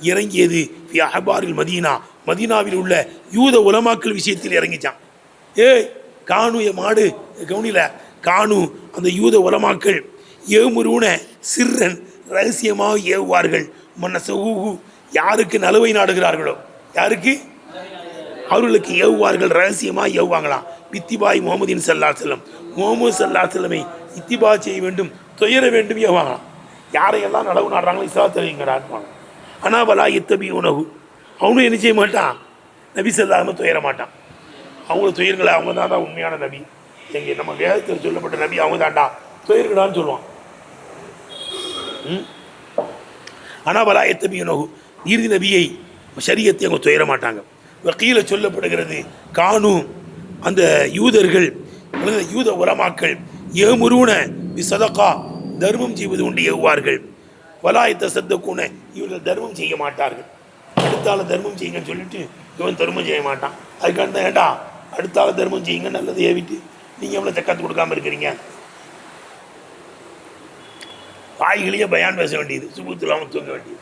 இறங்கியது ஃபி அஹ்பாரில் மதீனா, மதீனாவில் உள்ள யூத உலமாக்கள் விஷயத்தில் இறங்கிச்சான். காணு மாடு கவுனில காணு, அந்த யூத உலமாக்கள் ஏமுருன சிறன், ரகசியமாக ஏவுவார்கள். மன்னசூஹு, யாருக்கு நலவை நாடுகிறார்களோ, யாருக்கு அவர்களுக்கு ஏவுவார்கள், ரகசியமாக ஏவுவாங்களாம். இத்திபாய் முகமதின் ஸல்லல்லாஹு அலைஹி வஸல்லம், முகமது ஸல்லல்லாஹு அலைஹி வஸல்லமை இத்திபா செய்ய வேண்டும், துயர வேண்டும் ஏவாங்களாம். யாரையெல்லாம் நலவு நாடுறாங்களோ இஸ்லாம் தெரிவிங்கிறாங்க. ஆனால் வலா இத்தபி உணவு, அவனும் என்ன செய்ய மாட்டான்? நபி ஸல்லல்லாஹு அலைஹி வஸல்லம் துயர மாட்டான். அவங்கள துயர்களை அவங்க தான் உண்மையான நபி. எங்கே நம்ம வேதத்தில் சொல்லப்பட்ட நபி அவங்க தாண்டா, துயர்களான்னு சொல்லுவான். ஆனால் வலா இத்தபி உணவு, இறுதி நபியை ஷரியத்தை அவங்க துயர மாட்டாங்க. கீழே சொல்லப்படுகிறது, காணும் அந்த யூதர்கள், யூத உலமாக்கள் ஏமுருன சதகா, தர்மம் செய்வது உண்டு ஏவுவார்கள். வலாயத்தை சத்தக்கூன, இவர்கள் தர்மம் செய்ய மாட்டார்கள். அடுத்தால தர்மம் செய்யுங்கன்னு சொல்லிட்டு இவன் தர்மம் செய்ய மாட்டான். அதுக்காக தான், ஏண்டா அடுத்தால தர்மம் செய்யுங்க, நல்லது ஏவிட்டு நீங்கள் எவ்வளோ தக்காத்து கொடுக்காம இருக்கிறீங்க? வாய்களையே பயான் பேச வேண்டியது, சுபூத்து இல்லாமல் தூங்க வேண்டியது.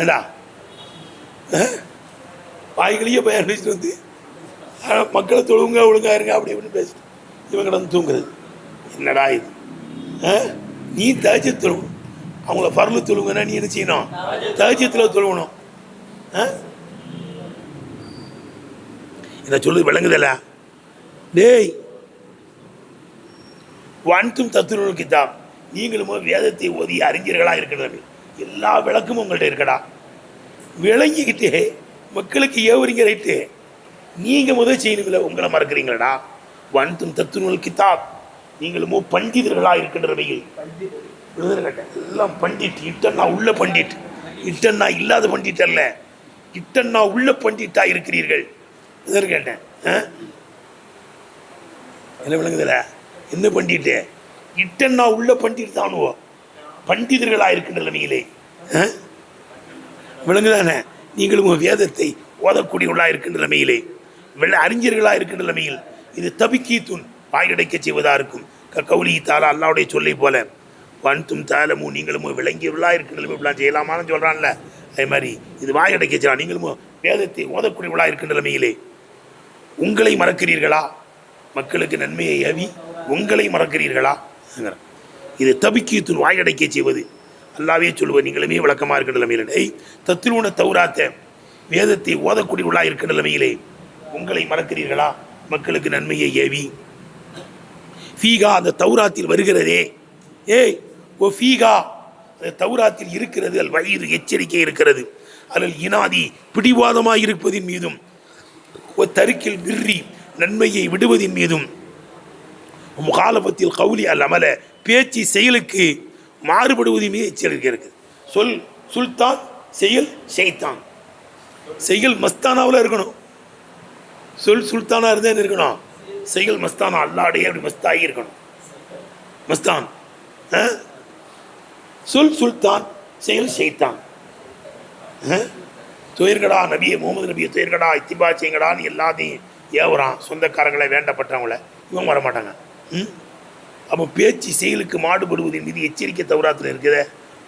ஏண்டா வாய்களையே பயான் பேசிட்டு வந்து மக்களை தொழுவுங்க, ஒழுங்கா இருங்க அப்படி இப்படின்னு பேசிட்டு இவன் கிடந்து தூங்குறது. என்னடா இது? நீ தஹஜ்ஜத் தொழுவணும். அவங்கள ஃபர்லு தொழுங்கன்னா நீ என்ன செய்யணும்? தஹஜ்ஜத்தில் தொழுவணும். என்ன சொல்லு விளங்குதல்ல? டேய், வான்தும் தத்துருல் கிதாப், நீங்களும் வேதத்தை ஓதிய அறிஞர்களாக இருக்கிறது. எல்லா விளக்கமும் உங்கள்கிட்ட இருக்கடா. விளங்கிக்கிட்டு மக்களுக்கு ஏவுறீங்க, ரைட்டு. நீங்கள் முதல் செய்யணுங்கள, உங்களை மறக்கிறீங்களடா. வான்தும் தத்துருல் கிதாப், நீங்களுமோ பண்டிதர்களாக இருக்கின்றவையில். எல்லாம் பண்டிட், இட்டன்னா உள்ள பண்டிட், இட்டன்னா இல்லாத பண்டிட் அல்ல, இட்டன்னா உள்ள பண்டிட்டா இருக்கிறீர்கள். கேட்டேன், என்ன விளங்குதுல? என்ன பண்டிட்டு? இட்டன்னா உள்ள பண்டிட் தானுவோ, பண்டிதர்களாக இருக்கின்ற நிலைமையிலே விளங்குதானே? நீங்களும் வேதத்தை ஓதக்கூடியவர்களாக இருக்கின்ற நிலைமையிலே, அறிஞர்களாக இருக்கின்ற நிலைமையில் இது தபிக்கீத்துன், வாயடைக்க செய்வதாக இருக்கும். கவுலி தாலா, அல்லாவுடைய சொல்லை போல, வன்தும் தாலமும், நீங்களும் விளங்கியவர்களாக இருக்கின்ற நிலைமை இப்படிலாம் செய்யலாமான்னு சொல்கிறான்ல, அதே மாதிரி இது வாயடைக்க செய்யலாம். நீங்களும் வேதத்தை ஓதக்கூடியவர்களாக இருக்கின்ற நிலைமையிலே உங்களை மறக்கிறீர்களா? மக்களுக்கு நன்மையை ஏவி உங்களை மறக்கிறீர்களா? இது தபிக்கீத்துன், வாயடைக்க செய்வது. அல்லாவே சொல்லுவது, நீங்களுமே விளக்கமாக இருக்கின்ற நிலைமையிலே தத்துருவன தௌராத்த, வேதத்தை ஓதக்கூடியவர்களாக இருக்கின்ற நிலைமையிலே உங்களை மறக்கிறீர்களா? மக்களுக்கு நன்மையை ஏவி. ஃபீகா, அந்த தௌராத்தில் வருகிறதே, ஓ ஃபீகா, அந்த தௌராத்தில் இருக்கிறது, அல் வயது, எச்சரிக்கை இருக்கிறது. அதில் இனாதி, பிடிவாதமாக இருப்பதின் மீதும், ஓ தருக்கில் பிர்ரி, நன்மையை விடுவதின் மீதும், முகாலபத்தில் கவுலி அல் அமல, பேச்சு செயலுக்கு மாறுபடுவதின் மீது எச்சரிக்கை இருக்குது. சொல் சுல்தான், செயல் ஷைத்தான். செயல் மஸ்தானாவில் இருக்கணும், சொல் சுல்தானாக இருந்தால் என்ன இருக்கணும், செயல் மஸ்தானா, அல்லாடைய அப்படி மஸ்தாகி இருக்கணும். மஸ்தான் சொல் சுல்தான், செயல் ஷைத்தான். துயர்களா நபியை, முகமது நபியை துயர்களா இத்திபா செய்யுங்கடான்னு எல்லாத்தையும் ஏவுறான். சொந்தக்காரங்களை வேண்டப்பட்டவங்கள இவங்க வரமாட்டாங்க. அப்போ பேச்சு செயலுக்கு மாடுபடுவதன் மீது எச்சரிக்கை தௌராத்தில் இருக்குதே,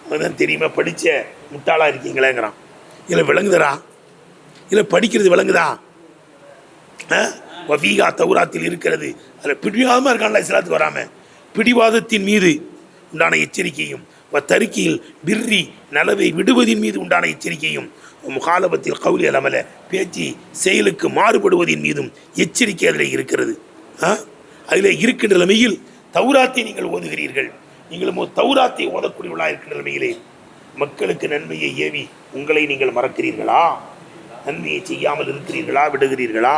அதுதான் தெரியுமா, படித்த முட்டாளாக இருக்கீங்களேங்கிறான். இல்லை விளங்குதரா, இல்லை படிக்கிறது விளங்குதா? வஃபீகா தௌராத்தில் இருக்கிறது. அதில் பிடிவாதமாக இருக்கான்ல இஸ்லாத்துக்கு வராமல், பிடிவாதத்தின் மீது உண்டான எச்சரிக்கையும், தருக்கியில் பிர்ரி நலவை விடுவதின் மீது உண்டான எச்சரிக்கையும், முகாலபத்தில் கவுலி அலமல பேச்சு செயலுக்கு மாறுபடுவதின் மீதும் எச்சரிக்கை அதில் இருக்கிறது. அதில் இருக்கின்ற நிலைமையில் தௌராத்தை நீங்கள் ஓதுகிறீர்கள். நீங்களும் தௌராத்தை ஓதக்கூடியவர்களாக இருக்கின்ற நிலைமையிலே மக்களுக்கு நன்மையை ஏவி உங்களை நீங்கள் மறக்கிறீர்களா? நன்மையை செய்யாமல் இருக்கிறீர்களா? விடுகிறீர்களா?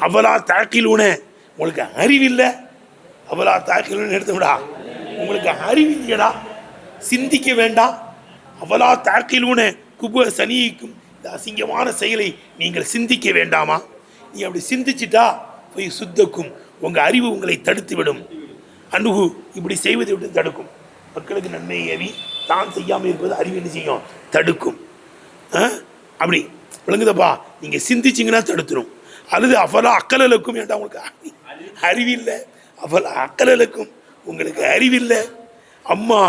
அவலா தாக்கிலூன, உங்களுக்கு அறிவில்லை. அவலா தாக்கிலூன்னு எடுத்துவிடா, உங்களுக்கு அறிவில்லையடா, சிந்திக்க வேண்டாம். அவலா தாக்கிலூன குப சனிக்கும், இந்த அசிங்கமான செயலை நீங்கள் சிந்திக்க வேண்டாமா? நீ அப்படி சிந்திச்சிட்டா போய் சுத்தக்கும், உங்கள் அறிவு உங்களை தடுத்து விடும். அணுகு இப்படி செய்வதை விட்டு தடுக்கும். மக்களுக்கு நன்மையை ஏவி தான் செய்யாமல் இருப்பது அறிவு என்ன செய்யும், தடுக்கும். அப்படி விளங்குதப்பா, நீங்கள் சிந்திச்சிங்கன்னா தடுத்துரும். அல்லது அவலா அக்கலலுக்கும், ஏன்டா உங்களுக்கு அறிவில்லை, அவலா அக்கலலுக்கும், உங்களுக்கு அறிவில்லை. அம்மா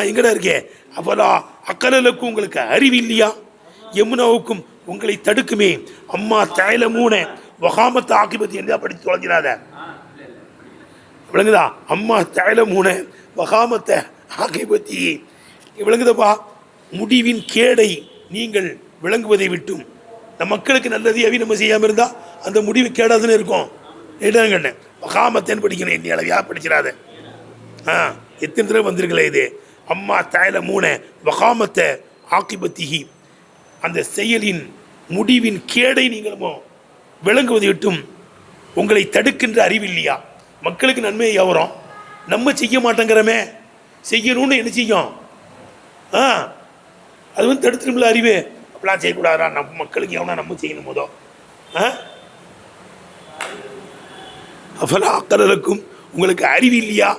எங்கடா இருக்கே, அவலா அக்கலலுக்கும், உங்களுக்கு அறிவில்லையா? யமுனாவுக்கும் உங்களை தடுக்குமே. அம்மா தயலமூன வகாமத்தை ஆக்கிபத்தி என்றா படித்து தொலைஞ்சிடாத. விளங்குதா? அம்மா தயலமூன வகாமத்தை ஆக்கிபத்தி விளங்குதப்பா. முடிவின் கேடை நீங்கள் விளங்குவதை விட்டும், நம் மக்களுக்கு நல்லதையாவே நம்ம செய்யாமல் இருந்தால் அந்த முடிவு கேடாதுன்னு இருக்கும். கேட்டாங்கண்ணே வகாமத்தேன்னு படிக்கணும், இன்னி அளவையா படிச்சிடாத. எத்தனை தடவை வந்திருக்கல இது. அம்மா தயலமூன வகாமத்தை ஆக்கிபத்திகி, அந்த செயலின் முடிவின் கேடை நீங்களுமோ விளங்குவதை விட்டும் உங்களை தடுக்கின்ற அறிவில்லையா? மக்களுக்கு நன்மையை எவரும் நம்ம செய்ய மாட்டேங்கிறமே, செய்யணும்னு என்ன செய்யும்? அது வந்து தடுத்துருமில்ல அறிவு. அப்படிலாம் செய்யக்கூடாதா? நம்ம மக்களுக்கு எவனா நம்ம செய்யணும் போதோ. அஃபலாக்கலருக்கும், உங்களுக்கு அறிவு இல்லையா?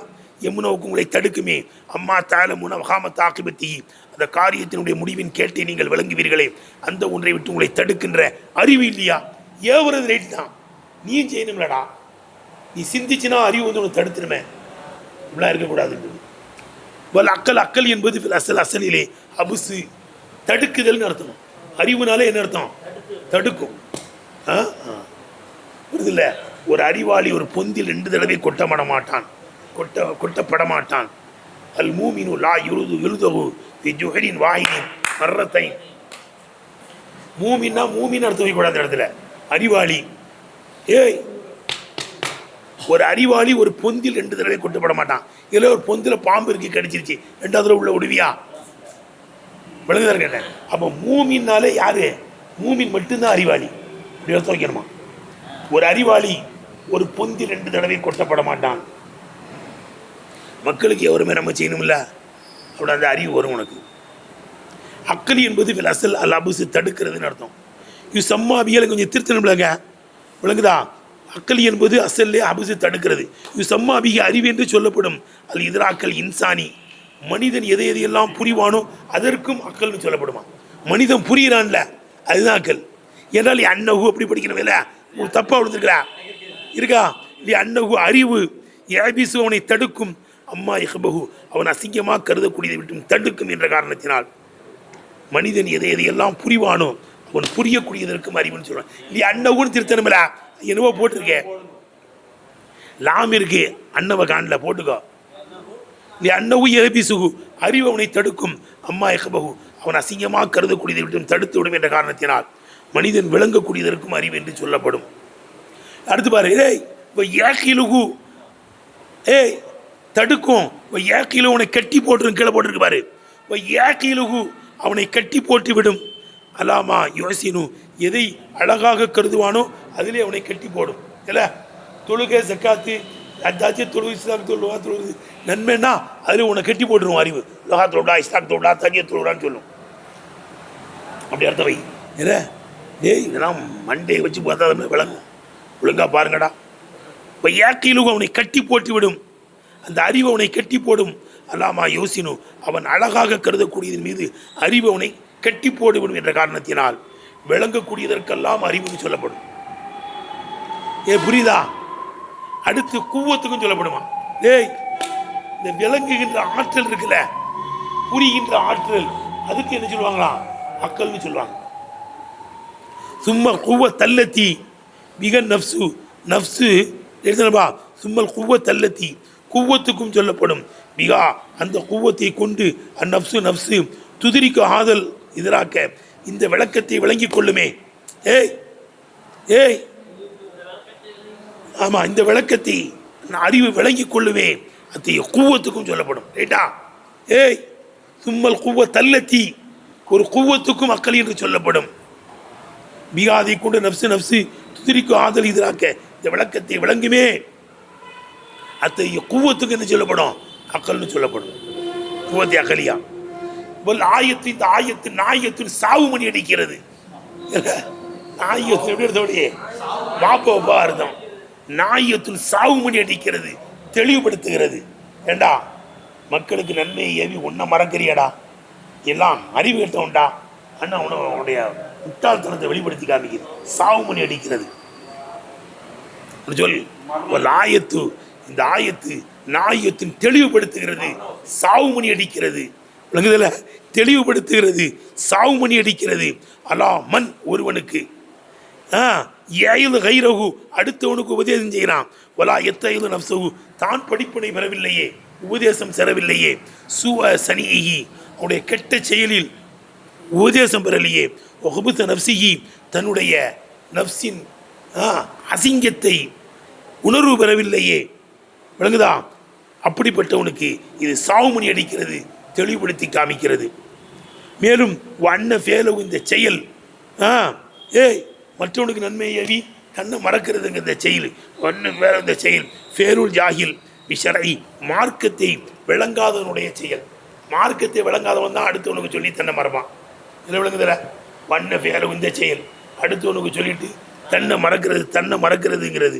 யமுனாவுக்கு உங்களை தடுக்குமே. அம்மா தாலமுன வகாமத் ஆக்கிபத்தி, அந்த காரியத்தினுடைய முடிவின் கேட்டை நீங்கள் விளங்குவீர்களே, அந்த ஒன்றை விட்டு உங்களை தடுக்கின்ற அறிவு இல்லையா? ஏவுறது ரைட் தான், நீயும் செய்யணும்லடா. நீ சிந்திச்சுனா அறிவு வந்து உனக்கு தடுத்துருமே. இப்படிலாம் இருக்கக்கூடாது. அக்கல், அக்கல் என்பது அசல் அசலிலே அபுசு தடுக்குதல்னு அர்த்தம். அறிவுனாலே என்ன அர்த்தம்? தடுக்கும். புரியுதில்ல? ஒரு அறிவாளி ஒரு பொந்தில் 2 தடவை கொட்டப்பட மாட்டான், கொட்டப்பட மாட்டான். அல் மூமினு லா யுருது யுருதகு ஃபி ஜுஹரின் வாஹிதின் மர்ரத்தைன். மூமின்னா மூமின் அர்த்தம் வைக்கக்கூடாது இடத்துல. அறிவாளி, ஒரு அறிவாளி ஒரு பொந்தில் 2 தடவை கொட்டப்பட மாட்டான். இதில் ஒரு பொந்தில் பாம்பு இருக்கு, கடிச்சிருச்சு, 2வது தடவை உள்ள விடுவியா? விளங்குதான் கேட்டேன். அப்போ மூமின்னாலே யாரு? மூமின் மட்டும்தான் அறிவாளி. இப்படி அர்த்தம் வைக்கணுமா? ஒரு அறிவாளி ஒரு பொந்தில் 2 தடவை கொட்டப்பட மாட்டான். மக்களுக்கு எவருமே நம்ம செய்யணும்ல, அப்படி அந்த அறிவு வரும் உனக்கு. அக்கலி என்பது அசல் அல் அபுசு தடுக்கிறதுன்னு அர்த்தம். இது சம்மாபியலை கொஞ்சம் திருத்தணும்லங்க, விளங்குதா? அக்கலி என்பது அசல்லே அபுசு தடுக்கிறது. இது சம்மாபிக அறிவு என்று சொல்லப்படும். அது இதராக்கல் இன்சானி, மனிதன் எதையெல்லாம் புரிவானோ அதற்கும் அக்கல்னு சொல்லப்படுமா. மனிதன் புரிகிறான்ல, அதுதான் அக்கல். என்றால் அன்னகு அப்படி படிக்கணும் இல்லை, ஒரு தப்பாக விழுந்துருக்கிறா இருக்கா இல்லையா? அன்னகு அறிவு, ஏபிசு அவனை தடுக்கும். அம்மா இஹ்பகு, அவன் அசிங்கமாக கருதக்கூடியதை விட்டும் தடுக்கும் என்ற காரணத்தினால் மனிதன் எதையெல்லாம் புரிவானோ அவன் புரியக்கூடியதற்கும் அறிவுன்னு சொல்லுவான். இல்லையா? அன்னகுன்னு திருத்தணுமில்ல, என்னவோ போட்டிருக்கேன், லாம் இருக்கு, அன்னவ காணில் போட்டுக்கோ. இல்லையா? அன்னவு ஏபிசுகு, அறிவு அவனை தடுக்கும். அம்மா இஹ்பகு, அவன் அசிங்கமாக கருதக்கூடியதை விட்டும் தடுத்து விடும் என்ற காரணத்தினால் மனிதன் விளங்கக்கூடியதற்கும் அறிவு என்று சொல்லப்படும். அடுத்து பாரு, ஏகிலுகு, தடுக்கும். ஏகிலு அவனை கட்டி போட்டுரும், கீழே போட்டிருக்கு பாரு. ஏகிலுகு, அவனை கட்டி போட்டு விடும். அலாமா யோசினு, எதை அழகாக கருதுவானோ அதிலே அவனை கட்டி போடும். இல்லை, தொழுகை ஜக்காத்து அதாச்சும் தொழுகு, இஸ்லாம் தொழுவா, தொழுது நன்மைன்னா அதில் உன்னை கட்டி போட்டுருவோம் அறிவு. லஹா தொழுடா, இஸ்லாம் தொழுடா, தனிய தொழுடான்னு சொல்லும். அப்படி அர்த்தம் வை. இல்லை, டேய் இதெல்லாம் மண்டையை வச்சு பார்த்தா தான் விளங்கும். ஒழுங்காக பாருங்கடா. இப்போ ஏக்கையிலும் அவனை கட்டி போட்டு விடும், அந்த அறிவு அவனை கட்டி போடும். அல்லாமா யோசினு, அவன் அழகாக கருதக்கூடியதன் மீது அறிவு அவனை கட்டி போடுவிடும் என்ற காரணத்தினால் விளங்கக்கூடியதற்கெல்லாம் அறிவுக்கு சொல்லப்படும். புரியுதா? அடுத்து கூவத்துக்கும் சொல்லப்படுமா? டேய் இந்த விளங்குகின்ற ஆற்றல் இருக்குல்ல, புரிகின்ற ஆற்றல், அதுக்கு என்ன சொல்லுவாங்களா? அக்கல்னு சொல்லுவாங்க. சும்மா கூவ தல்லத்தி மிக நப்சு, நப்சு எழுதணும்பா. சும்மல் கூவ தல்லத்தி, கூவத்துக்கும் சொல்லப்படும். மிகா அந்த கூவத்தை கொண்டு அந்நப்சு நப்சு துதிரிக்கு ஆதல் எதிராக்க இந்த விளக்கத்தை விளங்கி கொள்ளுமே. ஏய் ஏய் ஆமா, இந்த விளக்கத்தை அறிவு விளங்கி கொள்ளுமே, அத்தைய கூவத்துக்கும் சொல்லப்படும். ரைட்டா? ஏய் சும்மல் கூவ தல்லத்தி, ஒரு கூவத்துக்கும் அக்கல் என்று சொல்லப்படும். மிகாதை கொண்டு நப்சு நப்சு துதிரிக்கு ஆதல் எதிராக்க இந்த விளக்கத்தை விளங்குமே, அத்தைய கூவத்துக்கு என்ன சொல்லப்படும்? அக்கல்னு சொல்லப்படும். கூவத்தை அகலியா ஆயத்து. இந்த ஆயத்து நாயத்தின் சாவு மணி அடிக்கிறது. நாயத்து எப்படி எடுத்தோடைய பாப்பா அர்த்தம். நாயத்தின் சாவு மணி அடிக்கிறது, தெளிவுபடுத்துகிறது. ஏண்டா மக்களுக்கு நன்மையை ஏவி உன்னை மறக்கிறியடா, எல்லாம் அறிவு கேட்டவன்டா அண்ணா உன்னுடைய முட்டாள்தனத்தை வெளிப்படுத்தி காமிக்குது. சாவு மணி அடிக்கிறது சொல். ஆயத்து, இந்த ஆயத்து நாயத்தின் தெளிவுபடுத்துகிறது, சாவு மணி அடிக்கிறது. விளங்குதல? தெளிவுபடுத்துகிறது, சாவு மணி அடிக்கிறது. அலா மண், ஒருவனுக்கு கைரகு அடுத்தவனுக்கு உபதேசம் செய்கிறான். வலா எத்தையது நப்சகு, தான் படிப்பினை பெறவில்லையே, உபதேசம் செறவில்லையே. சுவ சனியி, அவனுடைய கெட்ட செயலில் உபதேசம் பெறலையே. ஒகுபுத்த நப்சியி, தன்னுடைய நப்சின் அசிங்கத்தை உணர்வு பெறவில்லையே. விளங்குதா? அப்படிப்பட்டவனுக்கு இது சாவுமணி அடிக்கிறது, தெளிவுபடுத்தி காமிக்கிறது. மேலும் வண்ண ஃபேலவு, இந்த செயல் ஏய் மற்றவனுக்கு நன்மையை ஏவி கண்ணை மறக்கிறதுங்க இந்த செயல். வண்ண வேற இந்த செயல் ஃபேருல் ஜாகில் விஷரை, மார்க்கத்தை விளங்காதவனுடைய செயல். மார்க்கத்தை விளங்காதவன் தான் அடுத்தவனுக்கு சொல்லி தன்னை மறப்பான். இதில் விளங்குதில்ல? வண்ண ஃபேலவு, இந்த செயல் அடுத்தவனுக்கு சொல்லிட்டு தன்னை மறக்கிறது, தன்னை மறக்கிறதுங்கிறது.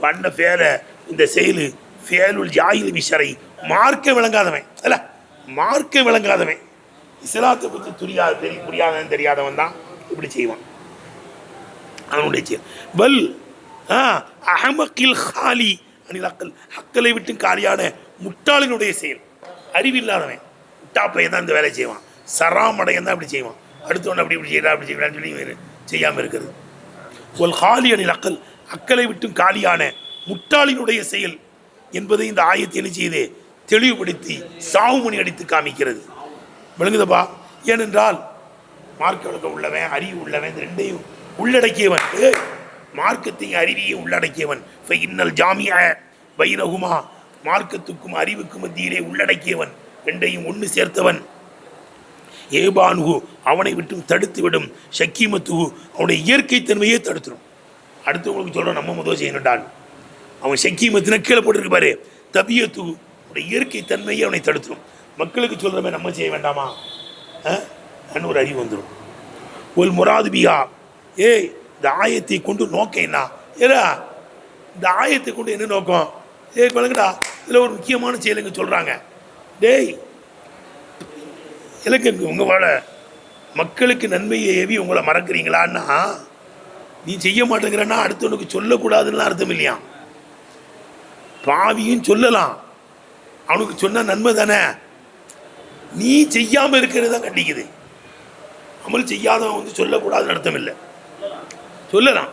வண்ண ஃபேல, இந்த செயல் ஃபேலுல் ஜாகில் விஷரை, மார்க்க விளங்காதவன் அல்ல, மார்க்க விளங்காதவன், இஸ்லாத்தை பற்றி புரியாதவன் தெரியாதவன் தான் இப்படி செய்வான். அவனுடைய செயல் பல் அஹமக்கில் ஹாலி அனில் அக்கல், அக்கலை விட்டு காலியான முட்டாளினுடைய செயல். அறிவில்லாதவன் முட்டாப்பையன் தான் இந்த வேலை செய்வான். சராமடையன் தான் இப்படி செய்வான். அடுத்தவன் அப்படி இப்படி செய்யலாம், அப்படி செய்யலான்னு சொல்லி செய்யாமல் இருக்கிறது. ஒல் ஹாலி அனில் அக்கல், அக்கலை விட்டும் காலியான முட்டாளினுடைய செயல் என்பதை இந்த ஆயத்தை என்ன செய்து தெளிவுபடுத்தி சாவுமணி அடித்து காமிக்கிறது. விளங்குதப்பா? ஏனென்றால் மார்க்க விளக்கம் உள்ளவன், அறிவு உள்ளவன், இந்த ரெண்டையும் உள்ளடக்கியவன், மார்க்கத்தையும் அறிவியையும் உள்ளடக்கியவன். இன்னல் ஜாமிய வைரகுமா, மார்க்கத்துக்கும் அறிவுக்கும் மத்தியிலே உள்ளடக்கியவன், ரெண்டையும் ஒன்று சேர்த்தவன். ஏபானுகு, அவனை விட்டும் தடுத்து விடும். ஷக்கீமத்துகு, அவனுடைய இயற்கை தன்மையே தடுத்துடும். அடுத்தவங்களுக்கு சொல்கிறோம் நம்ம முதல் செய்யணுண்டான், அவன் ஷக்கீமத்தின கீழே போட்டுருப்பாரு. தபியத்துகு, அவனுடைய இயற்கை தன்மையை அவனை தடுத்துடும். மக்களுக்கு சொல்கிறமே நம்ம செய்ய வேண்டாமா அன்னு ஒரு அறிவு வந்துடும். ஒரு முராது பியா, இந்த ஆயத்தை கொண்டு நோக்கம் என்ன? ஏடா இந்த ஆயத்தை கொண்டு என்ன நோக்கம்? வழங்கடா, இதில் ஒரு முக்கியமான செயலுங்க சொல்கிறாங்க. டேய் எனக்கு உங்களோட மக்களுக்கு நன்மையை ஏவி உங்களை மறக்கிறீங்களான்னா, நீ செய்ய மாட்டேங்கிறன்னா அடுத்தவனுக்கு சொல்லக்கூடாதுன்னு அர்த்தம் இல்லையா? பாவியும் சொல்லலாம், அவனுக்கு சொன்னால் நன்மை தானே. நீ செய்யாமல் இருக்கிறது தான் கண்டிக்குது. அமல் செய்யாதவன் வந்து சொல்லக்கூடாதுன்னு அர்த்தம் இல்லை, சொல்லலாம்.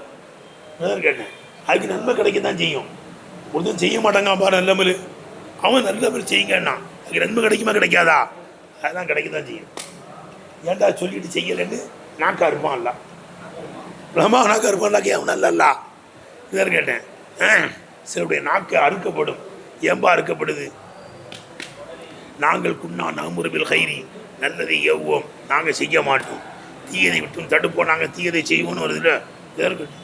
கேட்டேன், அதுக்கு நன்மை கிடைக்க தான் செய்யும். ஒருத்தன் செய்ய மாட்டாங்கப்பா நல்லமல், அவன் நல்லமல் செய்யுங்கன்னா அதுக்கு நன்மை கிடைக்குமா கிடைக்காதா? அதுதான் கிடைக்க தான் செய்யும். ஏன்டா சொல்லிட்டு செய்யலைன்னு நாக்கா இருப்பான் இல்ல, நாக்கா இருப்பான்லாக்கே அவன் நல்லல்லா. இதான் கேட்டேன். சிலருடைய நாக்கு அறுக்கப்படும். ஏன்பா அறுக்கப்படுது? நாங்கள் குன்னா நாமுருவில் கைரி, நல்லதை ஏவுவோம், நாங்கள் செய்ய மாட்டோம். தீயதை விட்டும் தடுப்போம், நாங்கள் தீயதை செய்வோம்னு வருதுல. இருக்கட்டும்,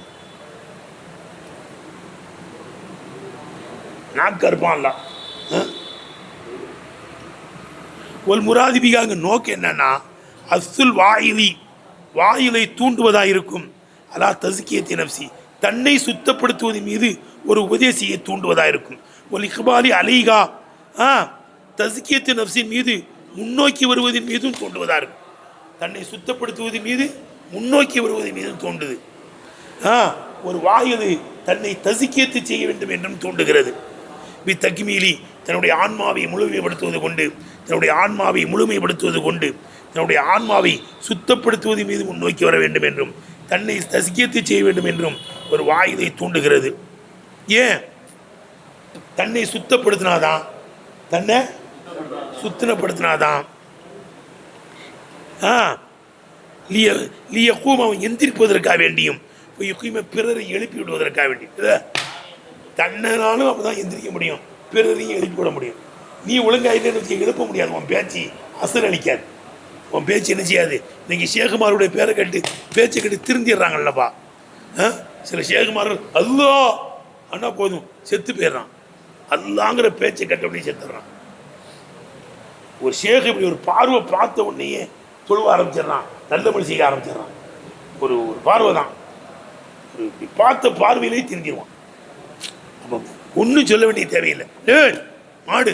நாக்கு அறுப்பான்ல. ஒரு முராதிபிகாங்க நோக்கம் என்னன்னா, அசுல் வாயிலி, வாயிலை தூண்டுவதாயிருக்கும். அலா தஸ்கியத்தி நப்சி, தன்னை சுத்தப்படுத்துவதன் மீது ஒரு உபதேசியை தூண்டுவதாயிருக்கும். ஒரு இக்பாலி அலைகா, தஸ்கியத்து நப்சின் மீது முன்னோக்கி வருவதன் மீதும் தூண்டுவதாக இருக்கும். தன்னை சுத்தப்படுத்துவதன் மீது முன்னோக்கி வருவதன் மீதும் தூண்டுது. ஒரு வாயது தன்னை தஸ்கியத்து செய்ய வேண்டும் என்றும் தூண்டுகிறது. பி தக்மீலி, தன்னுடைய ஆன்மாவை முழுமைப்படுத்துவது கொண்டு, தன்னுடைய ஆன்மாவை முழுமைப்படுத்துவது கொண்டு, தன்னுடைய ஆன்மாவை சுத்தப்படுத்துவது மீது முன்னோக்கி வர வேண்டும் என்றும், தன்னை தஸ்கியத்து செய்ய வேண்டும் என்றும் ஒரு வாயுதை தூண்டுகிறது. ஏன்? தன்னை சுத்தப்படுத்தினாதான், தன்னை சுத்தப்படுத்தினாதான் அவன் எந்திரிப்பதற்காக வேண்டியும் பிறரை எழுப்பி விடுவதற்காக வேண்டியும். தன்னாலும் அப்பதான் எந்திரிக்க முடியும், பிறரையும் எழுப்பி விட முடியும். நீ ஒழுங்காயிட்டு எழுப்ப முடியாது. உன் பேச்சு அசல் அளிக்காது, உன் பேச்சு என்ன செய்யாது. இன்னைக்கு ஷேகுமாருடைய பேரை கட்டு பேச்சை கட்டு திருந்திடுறாங்கல்லப்பா. சில ஷேகுமார்கள் அல்லா அண்ணா போதும் செத்து போயிடுறான். அல்லாங்கிற பேச்சை கட்ட உடனே செத்துடுறான். ஒரு ஷேக் இப்படி ஒரு பார்வை பார்த்த உடனேயே தொழுவ ஆரம்பிச்சிடறான், நல்ல மொழி செய்ய ஆரம்பிச்சிடறான். ஒரு ஒரு பார்வை தான், இப்படி பார்த்த பார்வையிலே திரும்பிடுவான். அப்போ ஒன்றும் சொல்ல வேண்டிய தேவையில்லை. மாடு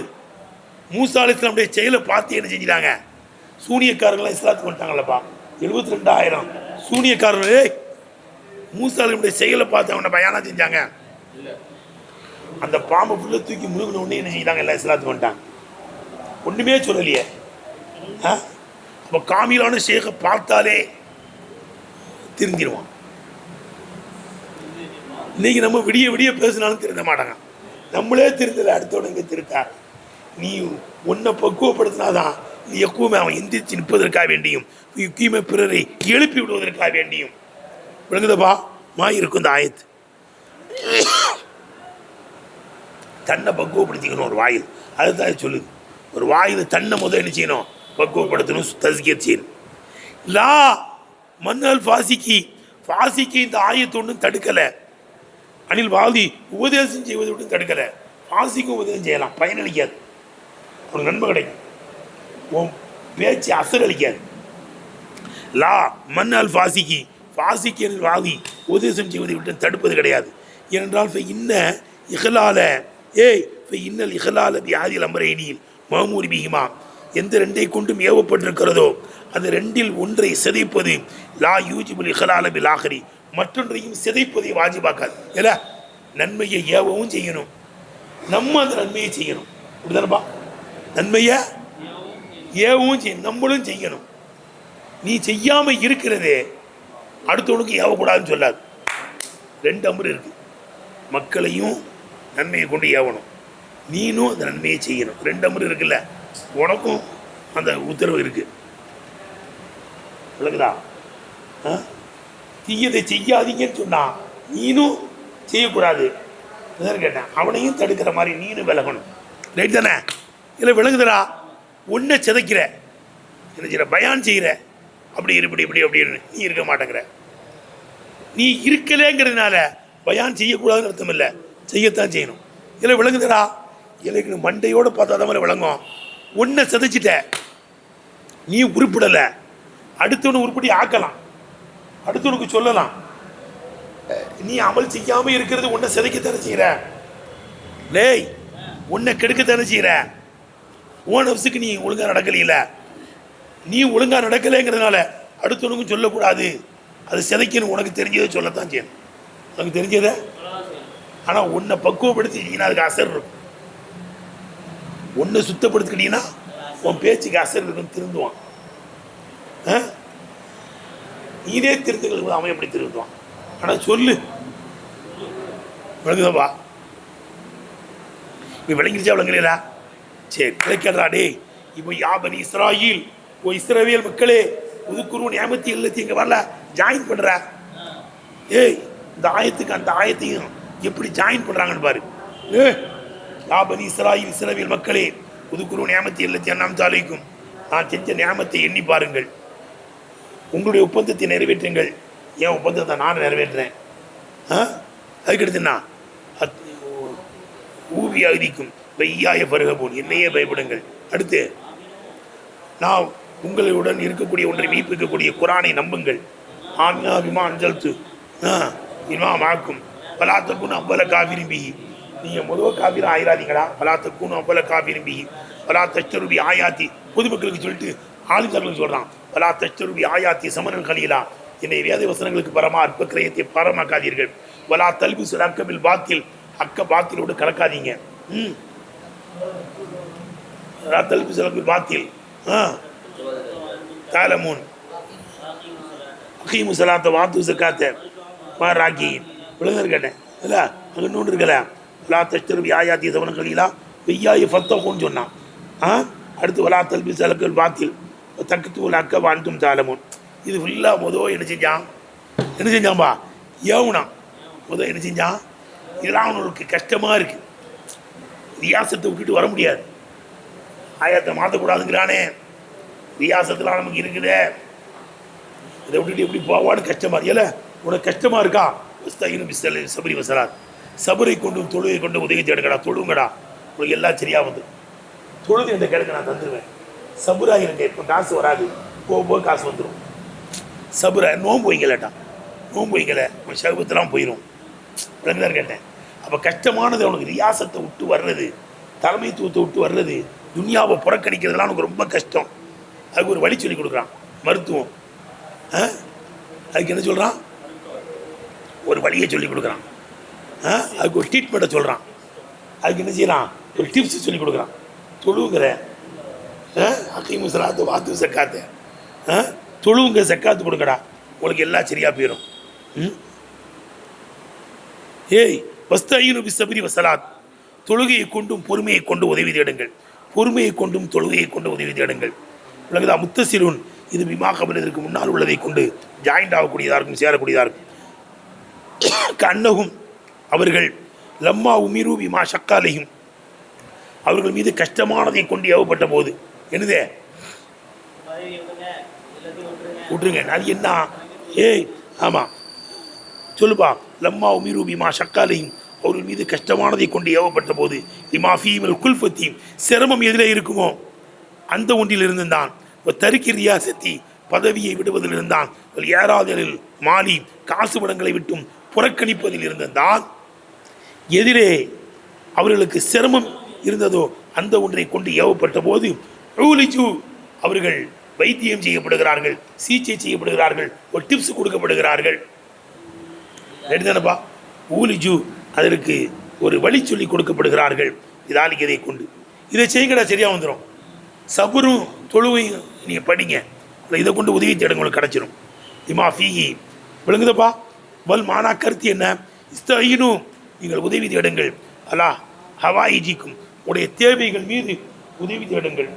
மூசா அலைஹிஸ்ஸலாமுடைய செயலை பார்த்து என்ன செஞ்சிட்டாங்க? சூனியக்காரங்களாம் இஸ்லாத்துக்கு வந்துட்டாங்களப்பா. 72,000 சூனியக்காரர்களே மூசா அலைஹிஸ்ஸலாமுடைய செயலை பார்த்து அவனை பயானா செஞ்சாங்க. அந்த பாம்பை ஃபுல்லாக தூக்கி முழுகின உடனே என்ன செஞ்சாங்க? எல்லாம் இஸ்லாத்துக்கு வந்துட்டாங்க. ஒன்றுமே சொல்லலையே. அப்போ காமிலான ஷேகை பார்த்தாலே திருந்திடுவான். இன்னைக்கு நம்ம விடிய விடிய பேசினாலும் திருந்த மாட்டாங்க. நம்மளே திருந்தலை, அடுத்தவனுங்க திருத்தா. நீ உன்னை பக்குவப்படுத்தினாதான் நீ எப்பவுமே அவன் எந்திரிச்சு நிற்பதற்காக வேண்டியும், முக்கியமே பிறரை எழுப்பி விடுவதற்காக வேண்டியும். விளங்குதப்பா? இருக்கும் இந்த ஆயத்து. தன்னை பக்குவப்படுத்திக்கணும் ஒரு வாயில். அதுதான் சொல்லுது. ஒரு வாயில் தன்னை முதல் என்ன செய்யணும்? பக்குவப்படுத்தணும், தஸ்கியத் செய்யணும். லா மன்னல் ஃபாசிக்கு, ஃபாசிக்கு இந்த ஆயத்து ஒன்றும் தடுக்கலை. அனில் வாதி உபதேசம் செய்வதை விட்டு தடுக்கலை. ஃபாசிக்கும் உபதேசம் செய்யலாம், பயனளிக்காது. அவனுக்கு நன்மை கிடைக்கும், உன் பேச்சு அசர் அளிக்காது. லா மன்னல் ஃபாசிக்கு, ஃபாசிக்கு என்ற வாதி உபதேசம் செய்வதை விட்டு தடுப்பது கிடையாது. ஏனென்றால் இன்ன இஹலால இன்னல் இஹலால பியாதில் அமரேனியில் மாமூரி பிஹிமா, எந்த ரெண்டை கொண்டும் ஏவப்பட்டிருக்கிறதோ அந்த ரெண்டில் ஒன்றை சிதைப்பது லா யூஜிபுல் இஹலால பில் ஆஹரி, மற்றொன்றையும் சிதைப்பதை வாஜிபாக்காது. ஏல நன்மையை ஏவவும் செய்யணும், நம்ம அந்த நன்மையை செய்யணும். அப்படிதானப்பா? நன்மையை ஏவவும் செய்யணும், நம்மளும் செய்யணும். நீ செய்யாமல் இருக்கிறதே அடுத்தவனுக்கு ஏவக்கூடாதுன்னு சொல்லாது. 2 அமர் இருக்கு. மக்களையும் நன்மையை கொண்டு ஏவணும், நீனும் அந்த நன்மையை செய்யணும். 2 அமர் இருக்குல்ல, உனக்கும் அந்த உத்தரவு இருக்கு. விளக்குதா? தீயதை செய்யாதீங்கன்னு சொன்னா நீனும் செய்யக்கூடாது கேட்டேன். அவனையும் தடுக்கிற மாதிரி நீனும் விலகணும். ரைட் தானே? இல்லை விளங்குதுடா? ஒன்றை சிதைக்கிற, என்ன செய்கிற? பயான் செய்கிற, அப்படி இப்படி இப்படி அப்படின்னு நீ இருக்க மாட்டேங்கிற. நீ இருக்கலேங்கிறதுனால பயான் செய்யக்கூடாதுன்னு அர்த்தம் இல்லை, செய்யத்தான் செய்யணும். இல்லை விளங்குதுடா? இல்லை மண்டையோடு பார்த்தா தான் மாதிரி விளங்கும். ஒன்றை சிதைச்சிட்ட, நீ உருப்பிடலை, அடுத்தவனு உருப்படி ஆக்கலாம், அடுத்தவனுக்கு சொல்லலாம். நீ அமல் செய்யாமல் இருக்கிறது உன்னை சிதைக்கத்தானே செய்கிற. லேய், உன்னை கெடுக்கத்தானே செய்கிற. உன் நஃப்ஸுக்கு நீ ஒழுங்காக நடக்கலையில, நீ ஒழுங்காக நடக்கலைங்கிறதுனால அடுத்தவனுக்கும் சொல்லக்கூடாது, அது சிதைக்கணும். உனக்கு தெரிஞ்சதை சொல்லத்தான் செய்யணும், உனக்கு தெரிஞ்சதை. ஆனால் உன்னை பக்குவப்படுத்திட்டீங்கன்னா அதுக்கு அசர் இருக்கும். ஒன்றை சுத்தப்படுத்திக்கிட்டீங்கன்னா உன் பேச்சுக்கு அசர் இருக்கும், திருந்துவான். நீனே திருந்துங்களுக்கு அவன் எப்படி திருந்துவான்? ஆனால் சொல்லு, விளங்குதப்பா? இப்போ விளங்கிருச்சா விளங்குறீங்களா? சரி, விளக்கிறா. டே இப்போ யாபனி இஸ்ராயில், ஓ இஸ்ரவேல் மக்களே, உதுக்குரு நியமத்தி இல்லத்தி இங்கே வரல ஜாயின் பண்ணுற. இந்த ஆயத்துக்கு அந்த ஆயத்தையும் எப்படி ஜாயின் பண்ணுறாங்கன்னு பாரு. யாபனி இஸ்ராயில், இஸ்ரவேல் மக்களே, உதுக்குரு நியமத்தி இல்லத்தி அண்ணாம் சாலைக்கும், நான் செஞ்ச நியமத்தை எண்ணி பாருங்கள், உங்களுடைய ஒப்பந்தத்தை நிறைவேற்றுங்கள், என் ஒப்பந்தத்தை நான் நிறைவேற்றுறேன். அதுக்கடுத்துன்னா ஊவி அகதிக்கும் வையாய பருக போல் என்னையே பயப்படுங்கள். அடுத்து நான் உங்களுடன் இருக்கக்கூடிய ஒன்றை மெய்ப்பிக்கக்கூடிய குரானை நம்புங்கள். ஆமினா விமா அஞ்சல்து இமா மாக்கும் பலாத்தக்குன்னு அவ்வளோ காவிரும்பி, நீங்கள் முதல் காவிரம் ஆயிராதீங்களா. பலாத்தக்குன்னு அவ்வளோ காவிரும்பி பலா தஷ்டருபி ஆயாத்தி, பொதுமக்களுக்கு சொல்லிட்டு ஆளுநர்களுக்கு சொல்கிறான். பலா தஷ்டருபி ஆயாத்தி சமணன் கலியலா, என்னை வேத வசனங்களுக்கு பரமா அற்ப கிரயத்தை பாரமாக்காதீர்கள். வலா தல்பு அக்கபில் பாத்தில், அக்க பாத்திலோடு கலக்காதீங்க. தல்பு அக்கபில் பாத்தில் தாலமூன் அகீமு சலாத்த வாத்து சக்காத்த ராக்கி விழுந்தர் கேட்டேன் இல்லை. அங்கே இன்னொன்று இருக்கல, வலா தஷ்டருபி ஆயாத்தி சமணன் கலியலா வெய்யாயி ஃபத்தகுன்னு சொன்னான். அடுத்து வலா தல்பி சலக்கல் பாத்தில் தக்கத்து அக்க வாண்டும் தாலமூன். இது ஃபுல்லாக முதல் என்ன செஞ்சான்பா ஏவுனா முதல் என்ன செஞ்சான். இதெல்லாம் அவனுக்கு கஷ்டமாக இருக்குது. ரியாசத்தை விட்டுட்டு வர முடியாது. ஆயத்தை மாற்றக்கூடாதுங்கிறானே, ரியாசத்துலாம் நமக்கு இருக்குதே, இதை விட்டுட்டு எப்படி போவான்னு கஷ்டமாக இருக்கு. இல்லை உனக்கு கஷ்டமாக இருக்கா, சபரி வசலாத், சபரை கொண்டும் தொழுகை கொண்டு உதவி தேடுங்கடா, தொழுங்கடா, உனக்கு எல்லாம் சரியாக வந்து தொழுது என்ற கிழக்கு நான் தந்துடுவேன். சபுராக இருங்க, இப்போ காசு வராது, போக காசு வந்துடும். சபுரா நோன்பு வைங்கலட்டா, நோன்பு வைக்கலை உன் சகுபத்தெல்லாம் போயிடும். விளங்குதான் கேட்டேன். அப்போ கஷ்டமானது அவனுக்கு ரியாசத்தை விட்டு வர்றது, தலைமைத்துவத்தை விட்டு வர்றது, துனியாவை புறக்கணிக்கிறதுலாம் அவனுக்கு ரொம்ப கஷ்டம். அதுக்கு ஒரு வழி சொல்லி கொடுக்குறான் மருத்துவம். அதுக்கு என்ன சொல்கிறான், ஒரு வழியை சொல்லி கொடுக்குறான். அதுக்கு ஒரு ட்ரீட்மெண்ட்டை சொல்கிறான். அதுக்கு என்ன செய்யறான், ஒரு டிப்ஸ் சொல்லி கொடுக்குறான். தொழுங்கிற அக்கீமு சலாத்து வாத்து சக்காத்து, தொழுவுங்க சக்காத்து கொடுங்கடா, உங்களுக்கு எல்லாம் சரியாக போயிடும். ஏய் வஸ்தஈனு பிஸ்ஸபிரி வஸலாத், தொழுகையை கொண்டும் பொறுமையை கொண்டு உதவி தேடுங்கள், பொறுமையை கொண்டும் தொழுகையை கொண்டு உதவி தேடுங்கள். விளங்குதா. முத்தசிலுன், இது பிமா கபலதற்கு முன்னால் உள்ளதை கொண்டு ஜாயிண்ட் ஆகக்கூடியதாக இருக்கும், சேரக்கூடியதாக இருக்கும். கண்ணகும், அவர்கள் லம்மா உமிரு பிமா ஷக்காலையும், அவர்கள் மீது கஷ்டமானதை கொண்டு ஏவப்பட்ட போது என்னதே விட்டுருங்க. அது என்ன, ஏய் ஆமாம் சொல்லுப்பா. லம்மா உமிரு பிமா ஷக்காலையும், அவர்கள் மீது கஷ்டமானதை கொண்டு ஏவப்பட்ட போது லிமா ஃபீமல் குல்ஃபத்தி, சிரமம் எதிலே இருக்குமோ அந்த ஒன்றில் இருந்தான். தருக்கி ரியாசத்தி, பதவியை விடுவதில் இருந்தான். ஏறாதலில் மாலி, காசு படங்களை விட்டும் புறக்கணிப்பதில் இருந்தான். எதிரே அவர்களுக்கு சிரமம் இருந்ததோ அந்த ஒன்றை கொண்டு ஏவப்பட்ட போது அவர்கள் வைத்தியம் செய்யப்படுகிறார்கள், சிகிச்சை செய்யப்படுகிறார்கள், ஒரு டிப்ஸ் கொடுக்கப்படுகிறார்கள். எடுத்தானப்பா ஊலிஜு, அதற்கு ஒரு வழி சொல்லி கொடுக்கப்படுகிறார்கள். இதாலிக்கு இதை கொண்டு இதை செய்யங்கடா, சரியாக வந்துடும். சபரும் தொழுவையும் நீங்கள் படிங்க, இதை கொண்டு உதவி தேடுங்க, உங்களுக்கு கிடச்சிடும். இமா ஃபீஹி, விளங்குதப்பா. வல் மானா கருத்து என்ன, இஸ்தஈனும், நீங்கள் உதவி தேடுங்கள். அல்லா ஹவாயிஜிக்கும், உடைய தேவைகள் மீது உதவி தேடுங்கள்.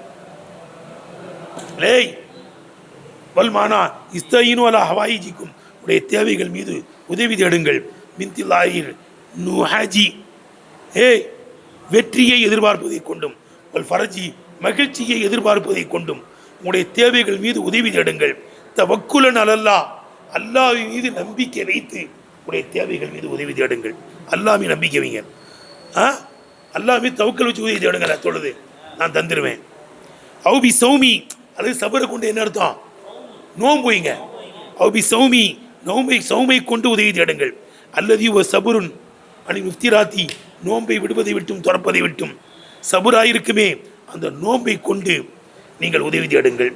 லேய் வல் மானா இஸ்தஈனு அலா ஹவாயிஜிக்கும், உடைய தேவைகள் மீது உதவி தேடுங்கள். மின்தில்லாயில் நுஹாஜி, ஏய் வெற்றியை எதிர்பார்ப்பதை கொண்டும், வல் ஃபரஜி, மகிழ்ச்சியை எதிர்பார்ப்பதை கொண்டும் உங்களுடைய தேவைகள் மீது உதவி தேடுங்கள். தவக்குலன் அலல்லா, அல்லாஹ்வின் மீது நம்பிக்கை வைத்து உங்களுடைய தேவைகள் மீது உதவி தேடுங்கள். அல்லாஹ் மீது நம்பிக்கை வைங்க. அல்லாஹ் மீது தவக்கல் வச்சு உதவி தேடுங்கள, தொழுது நான் தந்துடுவேன். அவுபி சௌமி, அல்லது சபரை கொண்டு என்ன அர்த்தம், நோம்பு வைங்க. அவுபி சௌமி, சௌமை கொண்டு உதவி தேடுங்கள். அல்லது சபுருன் அனி முஃப்திராத்தி, நோம்பை விடுவதை விட்டும் துறப்பதை விட்டும் சபுராயிருக்குமே அந்த நோம்பை கொண்டு நீங்கள் உதவி தேடுங்கள்.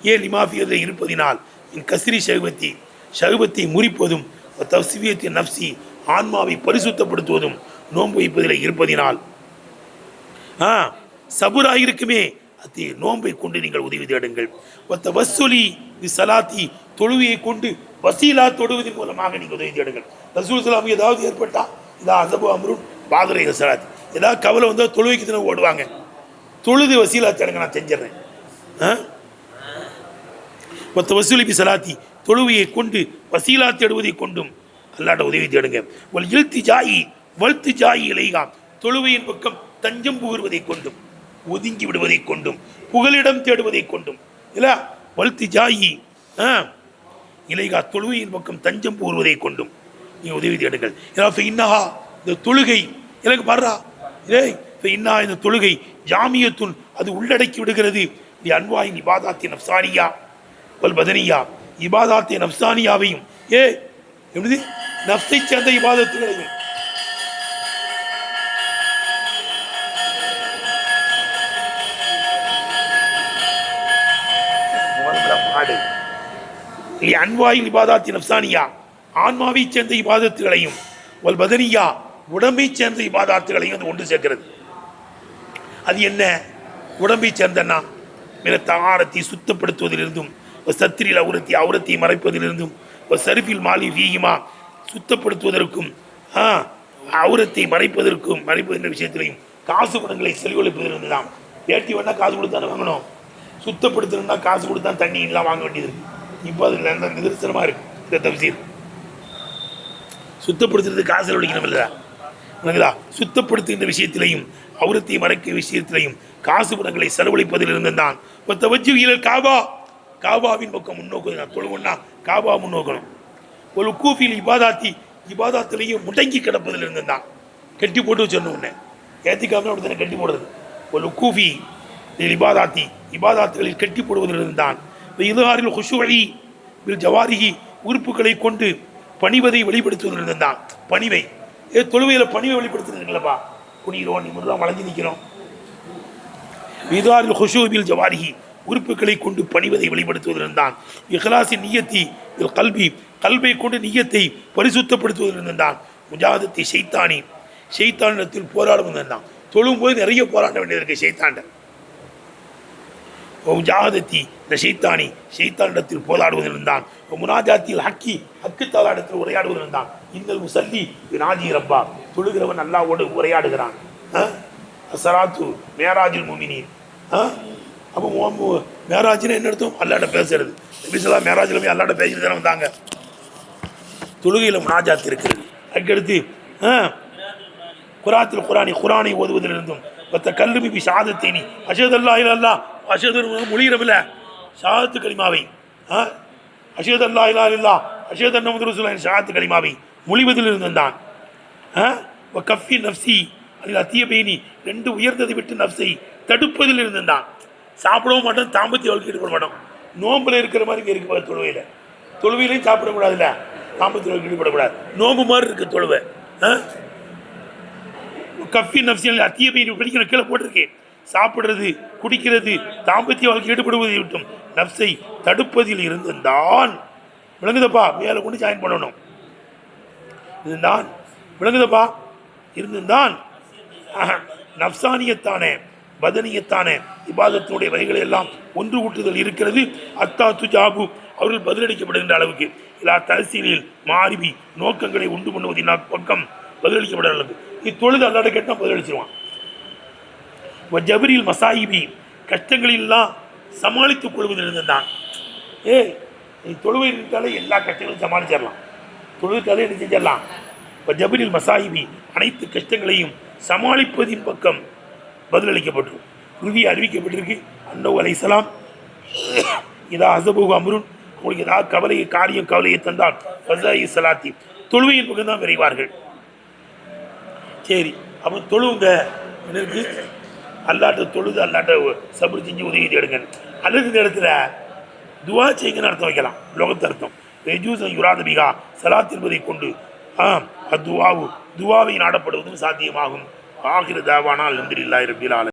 ஏன் லிமாஃபியதில் இருப்பதினால் என் கசிரி ஷகுபத்தி, ஷகுபத்தை முறிப்பதும் தவ்சிவியத்தின் நப்சி, ஆன்மாவை பரிசுத்தப்படுத்துவதும் நோன்பு வைப்பதில் இருப்பதினால் சபுராயிருக்குமே அத்தி நோன்பை கொண்டு நீங்கள் உதவி தேடுங்கள். ஒத்த வசூலி வி சலாத்தி, தொழுவையை கொண்டு வசீலா தொடுவதன் மூலமாக நீங்கள் உதவி தேடுங்கள். ரசூல் சலாம் ஏதாவது ஏற்பட்டா இதா அசபு அம்ருன் பாதுரை சலாத்தி, ஏதாவது கவலை வந்தால் தொழுவைக்கு தினம் ஓடுவாங்க, தொழுது வசீலா தேடுங்க, நான் செஞ்சிடறேன். ஒத்த வசூலி வி சலாத்தி, தொழுவையை கொண்டு வசீலா தேடுவதை கொண்டும் அல்லாட்ட உதவி தேடுங்க. ஒல் இழுத்தி ஜாயி வல்த்து ஜாயி இலைகா, தொழுவையின் பக்கம் தஞ்சம் புகுவதை கொண்டும் ஒதுங்கி விடுவதை கொண்டும் புகலிடம் தேடுவதை கொண்டும் இல்லை வல்த்து ஜாயி இலைகா, தொழுவையின் பக்கம் தஞ்சம் புகுவதை கொண்டும் நீங்கள் உதவி தேடுங்கள். இன்னஹா, இந்த தொழுகை எனக்கு பாடுறா, இந்த தொழுகை ஜாமியத்துன், அது உள்ளடக்கி விடுகிறது அன்வாயின் இபாதாத்தி நப்சானியா வல் பதனியா, இபாதாத்தி நப்சானியாவையும் எப்படி நப்சை சேர்ந்த இபாதத்துகளையும் அன்வாயில் இபாதாத்தி நப்சானியா ஆன்மாவை சேர்ந்த இபாதத்துகளையும் வல் பதனியா உடம்பை சேர்ந்த இபாதத்துகளையும் அது ஒன்று சேர்க்கிறது. அது என்ன? உடம்பை சேர்ந்தன்னா தாரத்தை சுத்தப்படுத்துவதிலிருந்தும், சத்திரில் அவுரத்தை மறைப்பதிலிருந்தும், சரிஃபில் மாலி வீகிமா சுத்தப்படுத்துவதற்கும், அவுரத்தை மறைப்பதென்ற விஷயத்திலையும், காசு பணங்களை செலவழிப்பதிலிருந்து தான். வேட்டி வேணா காசு கொடுத்தானே வாங்கணும், சுத்தப்படுத்தணும்னா காசு கொடுத்தா தண்ணி எல்லாம் வாங்க வேண்டியது. இப்போ அது நிதர்சனமாக இருக்கு இந்த தப்சீர். சுத்தப்படுத்துறது காசு செலவழிக்கணும் இல்லைதா? சுத்தப்படுத்துகின்ற விஷயத்திலையும் அவுரத்தை மறைக்க விஷயத்திலையும் காசு பணங்களை செலவழிப்பதிலிருந்து தான். காபா, காபாவின் பக்கம் முன்னோக்குவது. நான் தொழுவன்னா காபா முன்னோக்கணும். ஒரு கூஃபில் இபாதாத்திலையும் முடங்கி கிடப்பதிலிருந்து தான். கட்டி போட்டு வச்சிடணும். உடனே ஏத்திக்காம அப்படி தானே கட்டி போடுறது. ஒரு கூஃபி இபாதாத்துகளில் கட்டி போடுவதிலிருந்து தான். இதுகாரில் ஹுஷுவலி ஜவாரிகி உறுப்புகளை கொண்டு பணிவதை வெளிப்படுத்துவதிலிருந்து தான். பணிவை தொழுவையில் பணிவை வெளிப்படுத்துறதுங்களப்பா. குனிகிறோம், நிமிடம் வளைஞ்சு நிற்கிறோம். இதுகாரில் ஹுஷுவில் ஜவாரிகி உறுப்புகளை கொண்டு பணிவதை வெளிப்படுத்துவதிலிருந்து தான். இஹ்லாசின் நியத்தி கல்வை கொண்டு நியத்தை பரிசுத்தப்படுத்துவதிலிருந்து தான். முஜாதத்தை ஷைத்தானிடத்தில் போராடுவதில் தான். தொழும் போது நிறைய போராட வேண்டியது இருக்கு ஷைத்தாண்ட. முஜாதத்தி இந்த ஷைத்தானிடத்தில் போராடுவதிலிருந்தான். முனாஜாத்தில் ஹக்கு தாலாடத்தில் உரையாடுவதிலிருந்தான். இன்னல் முசல்லி வினாஜி ரப்பா, தொழுகிறவன் அல்லாஹ்வோடு உரையாடுகிறான். சராத்து மேராஜில் முமினீன். அப்போ மேராஜின்னு என்ன அர்த்தம்? அல்லாட்ட பேசுறது. நபிஸல்லா மேராஜில் போய் அல்லாட்ட பேசிட்டு தானே வந்தாங்க. தொழுகையில் முனாஜாத் இருக்கிறது. அதுக்கடுத்து குரானை ஓதுவதிலிருந்தும் கல்லுமி பி ஷாதத்தேனி அஷஹது அல்லா அஷஹது மொழிகிறமில்ல ஷாதத்து கலிமாவை அஷஹது அல்லா இலா இல்லா அஷஹது அன்ன முஹம்மது ரசூலுல்லாஹ் ஷாதத்து கலிமாவை மொழிவதிலிருந்து தான். கஃபி நஃப்சி அதில் அத்திய பேணி ரெண்டு உயர்ந்ததை விட்டு நஃப்ஸை தடுப்பதில் இருந்து தான். சாப்பிடவும் மாட்டோம், தாம்பத்திய வாழ்க்கை ஈடுபட மாட்டோம். நோம்பில் இருக்கிற மாதிரி இருக்கு தொழுவையிலையும் சாப்பிடக்கூடாதுல்ல, தாம்பத்திய வாழ்க்கை ஈடுபடக்கூடாது. நோம்பு மாதிரி இருக்குது தொழுவை. கஃபி நஃப்சி அத்திய பேணி படிக்கிற கீழே போட்டிருக்கேன். சாப்பிட்றது, குடிக்கிறது, தாம்பத்திய வாழ்க்கை ஈடுபடுவதை விட்டும் நஃப்ஸை தடுப்பதில் இருந்துதான். விளங்குதப்பா? மேலே கொண்டு ஜாயின் பண்ணணும். இதுதான் விளங்குதப்பா? இருந்துதான் நப்சானியத்தானே பதனியத்தான இபாதத்தினுடைய வகைகளை எல்லாம் ஒன்று கூட்டுதல் இருக்கிறது. அத்தா துஜாபு அவர்கள் பதிலளிக்கப்படுகின்ற அளவுக்கு இல்லா தரிசீலில் மாறிவி நோக்கங்களை உண்டு பண்ணுவதின் பக்கம் பதிலளிக்கப்படுற அளவுக்கு இத்தொழுது அல்லாட கேட்டால் பதிலளிச்சிருவான். ஜபரில் மசாயிபி கஷ்டங்களெல்லாம் சமாளித்துக் கொள்வதிலிருந்து தான். நீ தொழுவை இருக்காலே எல்லா கஷ்டங்களையும் சமாளிச்சிடலாம். தொழுவிட்டாலே என்ன செஞ்சிடலாம். ஜபரில் மசாயிபி அனைத்து கஷ்டங்களையும் சமாளிப்பதின் பக்கம் பதிலளிக்கப்பட்டிருக்கும். உறுதி அறிவிக்கப்பட்டிருக்கு. அன்னவு அலைஹிஸ்ஸலாம் இதா அசபுகு அம்ருன், உங்களுக்கு ஏதாவது கவலையை தந்தால் ஃபஸாயி ஸலாத்தி தொழுவையின் பக்கம் தான் விரைவார்கள். சரி, அப்போ தொழுவுங்க எனக்கு அல்லாட்ட தொழுது அல்லாட்ட சபர் செஞ்சு உதவி தேடுங்க. அல்லது இந்த இடத்துல துவா செய்யுங்கன்னு அர்த்தம் வைக்கலாம். லோகத்து அர்த்தம் ரெஜூசன் யுராதபிகா சலாத் என்பதை கொண்டு துவாவை நாடப்படுவதும் சாத்தியமாகும். ஆகிற தாவானா அல்ஹம்துலில்லாஹி ரப்பில் ஆலமீன்.